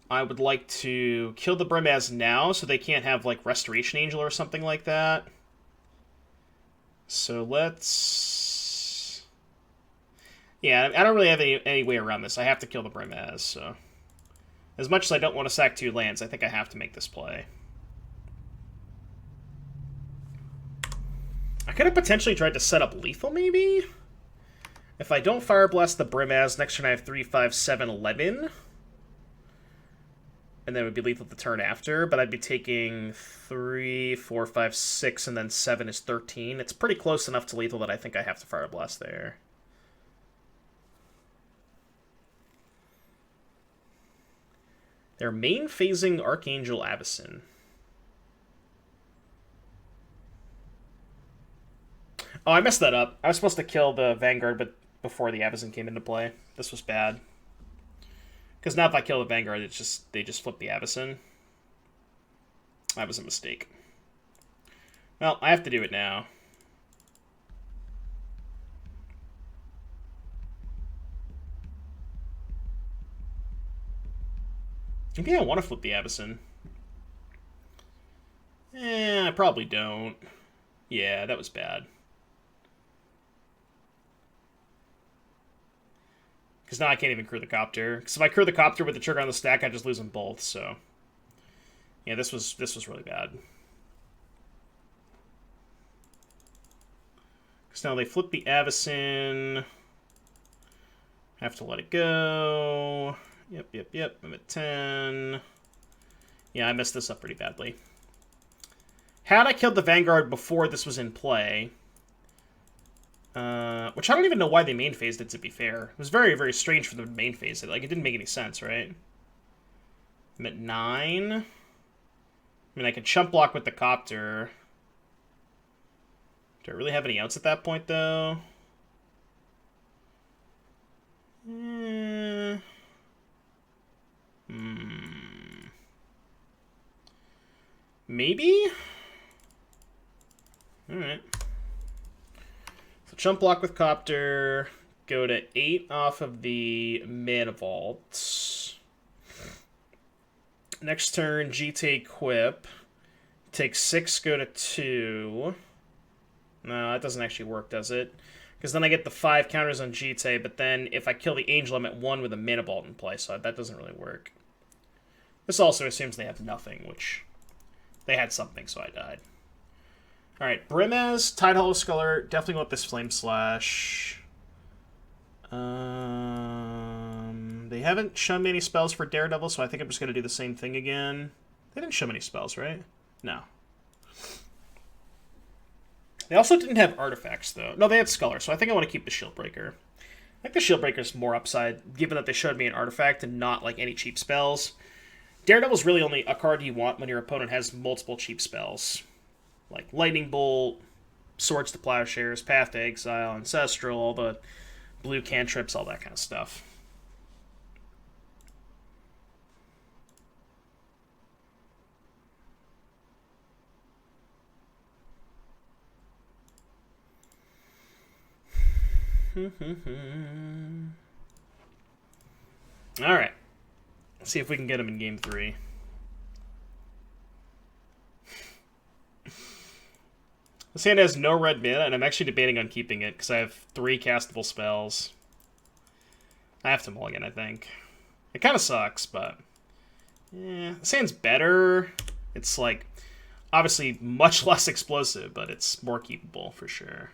I would like to kill the Brimaz now so they can't have, like, Restoration Angel or something like that. So let's... Yeah, I don't really have any way around this. I have to kill the Brimaz, so... As much as I don't want to sack 2 lands, I think I have to make this play. I could have potentially tried to set up lethal, maybe? If I don't Fire Blast the Brimaz, next turn I have 3, 5, 7, 11. And then it would be lethal the turn after, but I'd be taking 3, 4, 5, 6, and then 7 is 13. It's pretty close enough to lethal that I think I have to Fire Blast there. They're main phasing Archangel Avacyn. Oh, I messed that up. I was supposed to kill the Vanguard, but before the Avacyn came into play. This was bad. Because now if I kill the Vanguard, they just flip the Avacyn. That was a mistake. Well, I have to do it now. Maybe I want to flip the Avacyn. I probably don't. Yeah, that was bad. Because now I can't even crew the Copter. Because if I crew the Copter with the trigger on the stack, I just lose them both, so... Yeah, this was really bad. Because now they flip the Avacyn. Have to let it go. Yep. I'm at 10. Yeah, I messed this up pretty badly. Had I killed the Vanguard before this was in play... which I don't even know why they main phased it, to be fair. It was very, very strange for them to main phase it. Like, it didn't make any sense, right? I'm at 9. I mean, I could chump block with the copter. Do I really have any outs at that point, though? Maybe? Alright. So chump block with copter. Go to 8 off of the mana vault. Next turn, GT equip. Take 6, go to 2. No, that doesn't actually work, does it? Because then I get the 5 counters on GT, but then if I kill the Angel, I'm at 1 with a mana vault in play, so that doesn't really work. This also assumes they have nothing, which they had something, so I died. Alright, Brimaz, Tide Hollow Sculler, definitely want this Flame Slash. They haven't shown me any spells for Daredevil, so I think I'm just going to do the same thing again. They didn't show me any spells, right? No. They also didn't have artifacts, though. No, they had Sculler, so I think I want to keep the Shieldbreaker. I think the Shieldbreaker's more upside, given that they showed me an artifact and not, like, any cheap spells. Daredevil's really only a card you want when your opponent has multiple cheap spells. Like Lightning Bolt, Swords to Plowshares, Path to Exile, Ancestral, all the blue cantrips, all that kind of stuff. Alright. Let's see if we can get him in game 3. This hand has no red mana, and I'm actually debating on keeping it, because I have 3 castable spells. I have to mulligan, I think. It kind of sucks, but... yeah, this hand's better. It's, like, obviously much less explosive, but it's more keepable, for sure.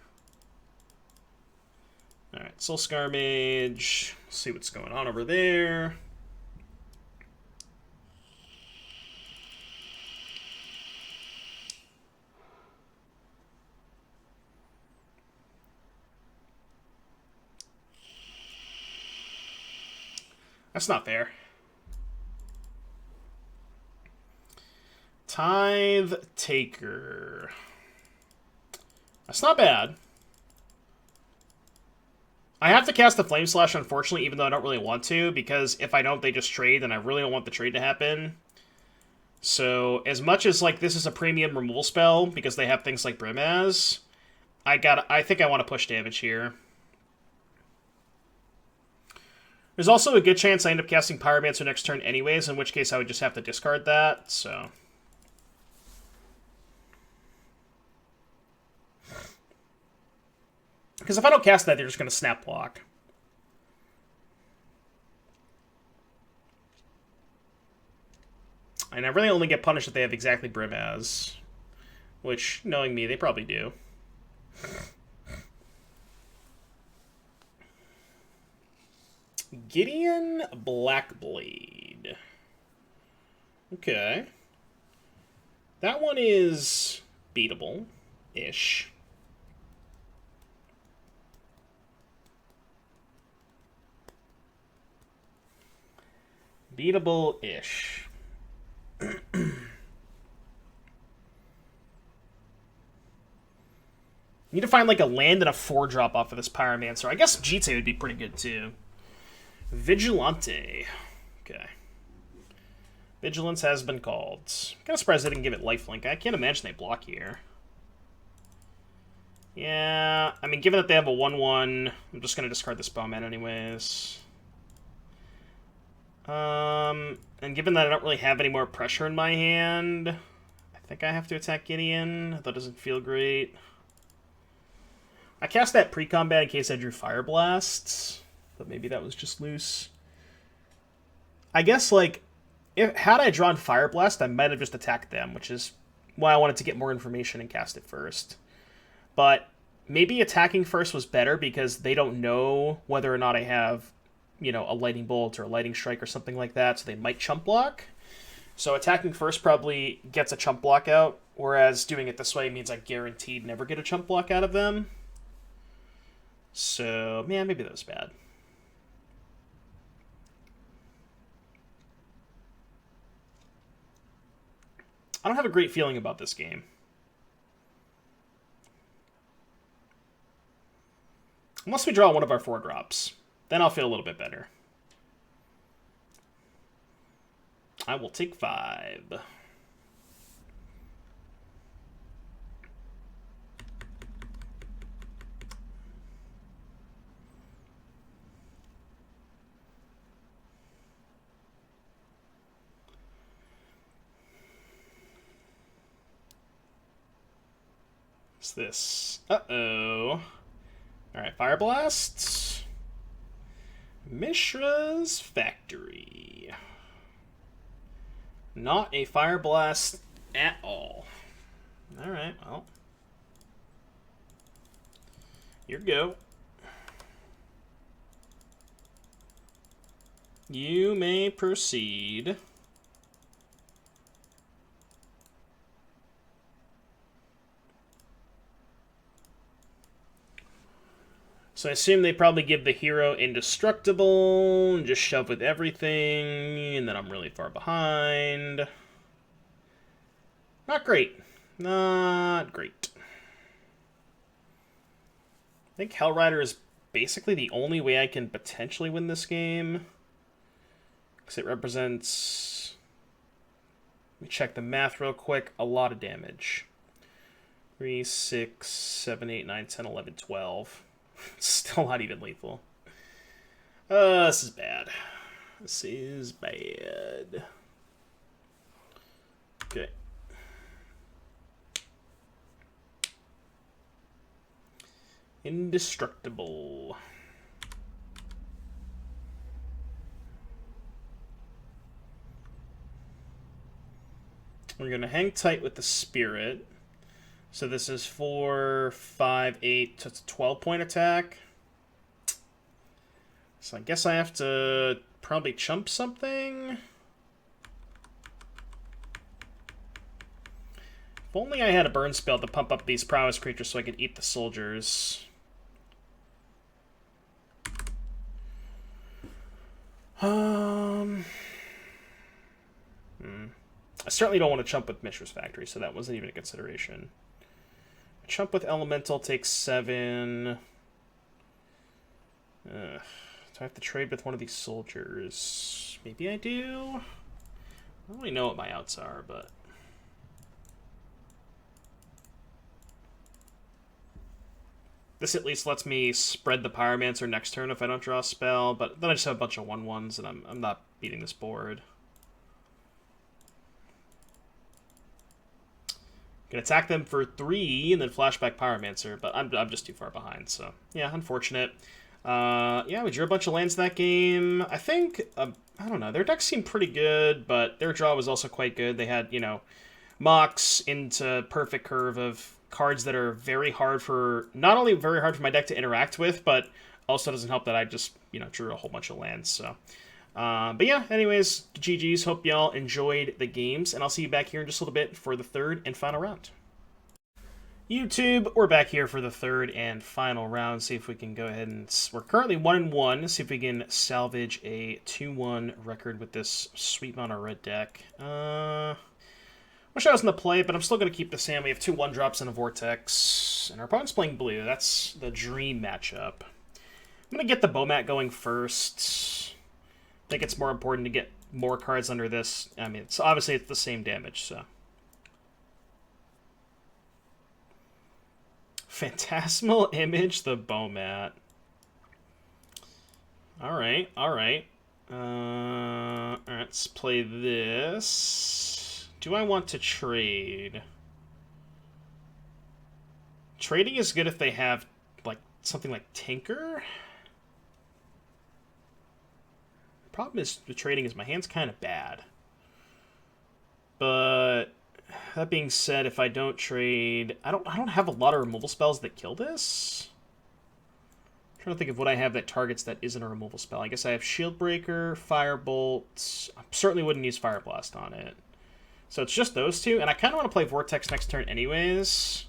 Alright, Soul Scar Mage. Let's see what's going on over there. That's not fair. Tithe Taker. That's not bad. I have to cast the Flame Slash, unfortunately, even though I don't really want to, because if I don't, they just trade, and I really don't want the trade to happen. So, as much as, like, this is a premium removal spell, because they have things like Brimaz, I think I want to push damage here. There's also a good chance I end up casting Pyromancer next turn anyways, in which case I would just have to discard that, so... because if I don't cast that, they're just going to snap block. And I really only get punished if they have exactly Brimaz. Which, knowing me, they probably do. Gideon Blackblade. Okay. That one is beatable-ish. Beatable-ish. Need to find like a land and a 4-drop off of this Pyromancer. I guess GT would be pretty good too. Vigilante. Okay. Vigilance has been called. Kind of surprised they didn't give it lifelink. I can't imagine they block here. Yeah, I mean, given that they have a 1/1, I'm just going to discard this Bowman anyways. And given that I don't really have any more pressure in my hand, I think I have to attack Gideon. That doesn't feel great. I cast that pre-combat in case I drew Fire Blasts, but maybe that was just loose. I guess, like, had I drawn Fire Blast, I might have just attacked them, which is why I wanted to get more information and cast it first. But maybe attacking first was better because they don't know whether or not I have, you know, a Lightning Bolt or a Lightning Strike or something like that, so they might chump block. So attacking first probably gets a chump block out, whereas doing it this way means I guaranteed never get a chump block out of them. So, man, maybe that was bad. I don't have a great feeling about this game. Unless we draw one of our 4 drops. Then I'll feel a little bit better. I will take 5. What's this? Uh-oh. Alright, Fire Blast. Mishra's Factory. Not a Fire Blast at all. Alright, well. Here we go. You may proceed. So I assume they probably give the hero indestructible and just shove with everything, and then I'm really far behind. Not great. Not great. I think Hellrider is basically the only way I can potentially win this game. Because it represents... Let me check the math real quick. A lot of damage. 3, 6, 7, 8, 9, 10, 11, 12. Still not even lethal. This is bad. This is bad. Okay. Indestructible. We're going to hang tight with the Spirit. So this is 4, 5, 8, so it's a 12-point attack. So I guess I have to probably chump something. If only I had a burn spell to pump up these prowess creatures so I could eat the soldiers. I certainly don't want to chump with Mishra's Factory, so that wasn't even a consideration. Chump with Elemental takes 7. Do I have to trade with one of these soldiers? Maybe I do? I don't really know what my outs are, but... This at least lets me spread the Pyromancer next turn if I don't draw a spell, but then I just have a bunch of 1/1s and I'm not beating this board. Can attack them for 3 and then flashback Pyromancer, but I'm just too far behind, so yeah, unfortunate. Yeah, we drew a bunch of lands that game. I think, I don't know, their deck seemed pretty good, but their draw was also quite good. They had, you know, MOCS into Perfect Curve of cards that are very hard for, not only very hard for my deck to interact with, but also doesn't help that I just, you know, drew a whole bunch of lands, so... but yeah, anyways, GG's. Hope y'all enjoyed the games, and I'll see you back here in just a little bit for the third and final round. YouTube, we're back here for the third and final round. See if we can go ahead and... We're currently 1-1. See if we can salvage a 2-1 record with this sweet amount of red deck. Wish I was in the play, but I'm still going to keep the Sam. We have 2 1-drops and a Vortex, and our opponent's playing blue. That's the dream matchup. I'm going to get the Bomat going first. I think it's more important to get more cards under this. I mean, it's obviously it's the same damage, so. Phantasmal Image, the Bomat. Alright, alright. Alright, let's play this. Do I want to trade? Trading is good if they have, like, something like Tinker. Problem is, the trading is my hand's kind of bad. But that being said, if I don't trade, I don't have a lot of removal spells that kill this. I'm trying to think of what I have that targets that isn't a removal spell. I guess I have Shield Breaker, Firebolt. I certainly wouldn't use Fire Blast on it. So it's just those two, and I kind of want to play Vortex next turn anyways.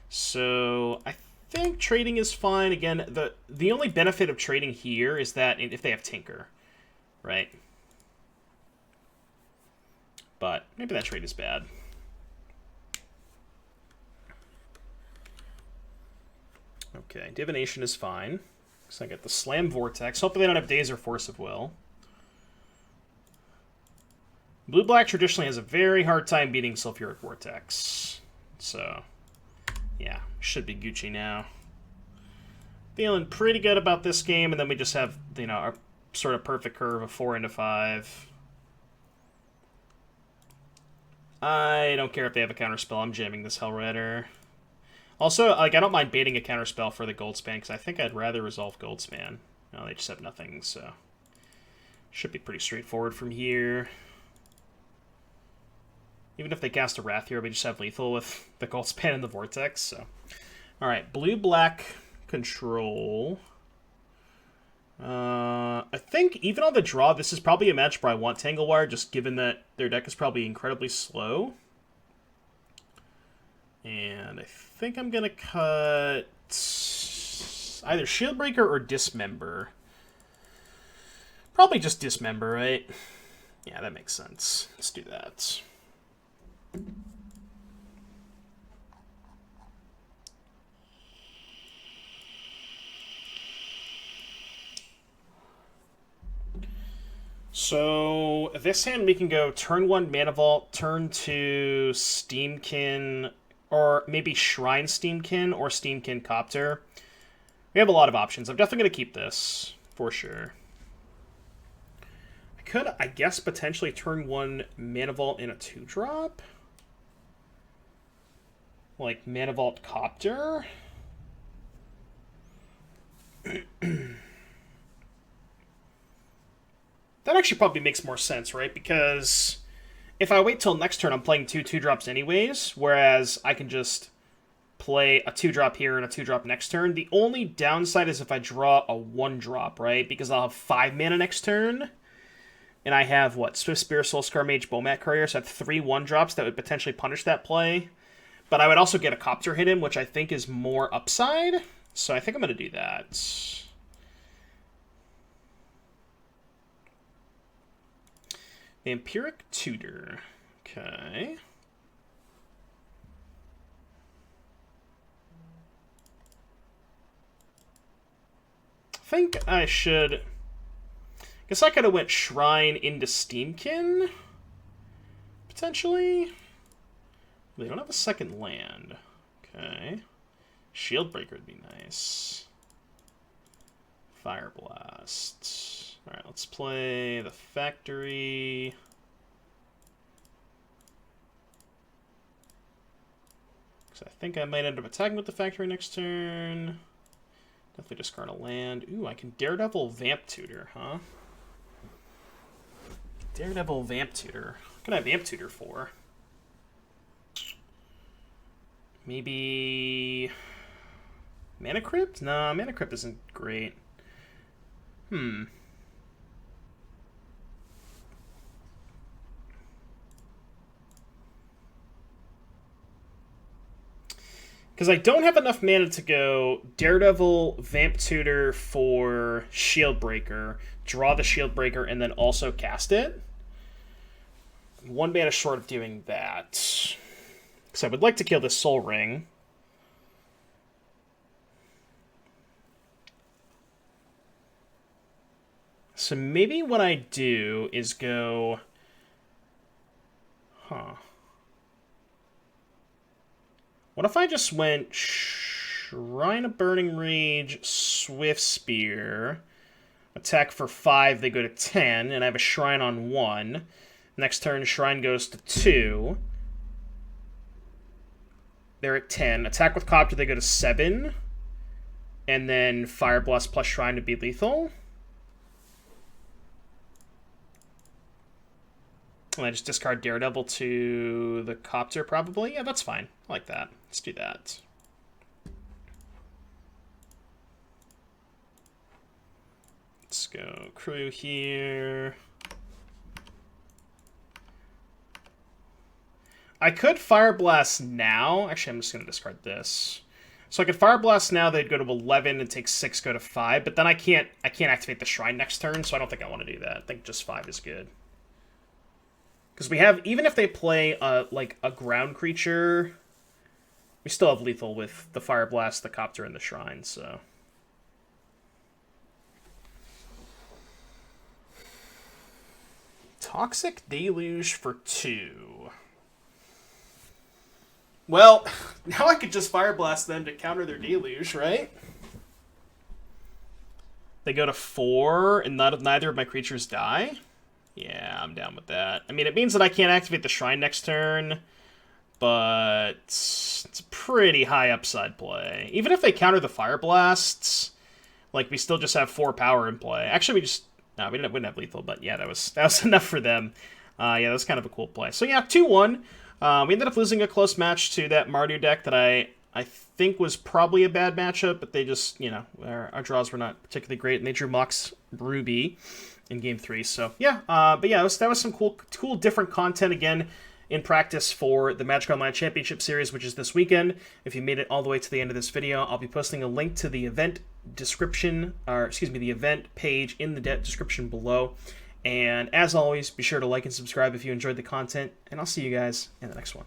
So I think trading is fine. Again, the only benefit of trading here is that if they have Tinker, right? But maybe that trade is bad. Okay, Divination is fine. So I get the Slam Vortex. Hopefully they don't have Daze or Force of Will. Blue-black traditionally has a very hard time beating Sulfuric Vortex. So, yeah, should be Gucci now. Feeling pretty good about this game, and then we just have, you know, our sort of perfect curve of 4 into 5. I don't care if they have a counterspell. I'm jamming this Hellrider. Also, like, I don't mind baiting a counterspell for the Goldspan, because I think I'd rather resolve Goldspan. No, they just have nothing, so... should be pretty straightforward from here. Even if they cast a Wrath here, we just have lethal with the Goldspan and the Vortex, so... Alright, blue-black control... I think even on the draw, this is probably a match where I want Tanglewire, just given that their deck is probably incredibly slow. And I think I'm going to cut either Shieldbreaker or Dismember. Probably just Dismember, right? Yeah, that makes sense. Let's do that. So, this hand we can go turn 1 Mana Vault, turn 2 Steamkin, or maybe Shrine Steamkin or Steamkin Copter. We have a lot of options. I'm definitely going to keep this, for sure. I could, I guess, potentially turn 1 Mana Vault in a 2-drop. Like Mana Vault Copter. That actually probably makes more sense, right? Because if I wait till next turn, I'm playing 2 2-drops anyways, whereas I can just play a 2-drop here and a 2-drop next turn. The only downside is if I draw a 1-drop, right? Because I'll have 5 mana next turn, and I have, what, Swift Spear, Soulscar Mage, Bomat Courier, so I have 3 1-drops that would potentially punish that play. But I would also get a Copter hit in, which I think is more upside, so I think I'm going to do that. Vampiric Tutor. Okay. I think I should... guess I could have went Shrine into Steamkin, potentially. They don't have a second land. Okay. Shieldbreaker would be nice. Fire Blast. Alright, let's play the Factory. Because I think I might end up attacking with the Factory next turn. Definitely discard a land. Ooh, I can Daredevil Vamp Tutor, huh? Daredevil Vamp Tutor. What can I Vamp Tutor for? Maybe... Mana Crypt? Nah, Mana Crypt isn't great. Because I don't have enough mana to go Daredevil, Vamp Tutor for Shieldbreaker, draw the Shieldbreaker, and then also cast it. 1 mana short of doing that. Because I would like to kill this Soul Ring. So maybe what I do is go... What if I just went Shrine of Burning Rage, Swift Spear, attack for 5, they go to 10, and I have a Shrine on 1. Next turn, Shrine goes to 2. They're at 10. Attack with Copter, they go to 7. And then Fire Blast plus Shrine to be lethal. And I just discard Daredevil to the Copter, probably. Yeah, that's fine. I like that. Let's do that. Let's go Crew here. I could Fire Blast now. Actually, I'm just going to discard this. So I could Fire Blast now, they'd go to 11 and take 6, go to 5, but then I can't activate the Shrine next turn, so I don't think I want to do that. I think just 5 is good. Because we have, even if they play like a ground creature, we still have lethal with the Fire Blast, the Copter, and the Shrine, so. Toxic Deluge for 2. Well, now I could just Fire Blast them to counter their Deluge, right? They go to 4, and neither of my creatures die? Yeah, I'm down with that. I mean, it means that I can't activate the Shrine next turn, but it's a pretty high upside play. Even if they counter the Fire Blasts, like, we still just have 4 power in play. Actually, we wouldn't have lethal, but yeah, that was enough for them. Yeah, that was kind of a cool play. So yeah, 2-1. We ended up losing a close match to that Mardu deck that I think was probably a bad matchup, but they just, you know, our draws were not particularly great, and they drew MOCS Ruby in Game 3. So yeah, but yeah, that was some cool different content again in practice for the Magic Online Championship Series, which is this weekend. If you made it all the way to the end of this video, I'll be posting a link to the event description, or excuse me, the event page in the description below. And as always, be sure to like and subscribe if you enjoyed the content, and I'll see you guys in the next one.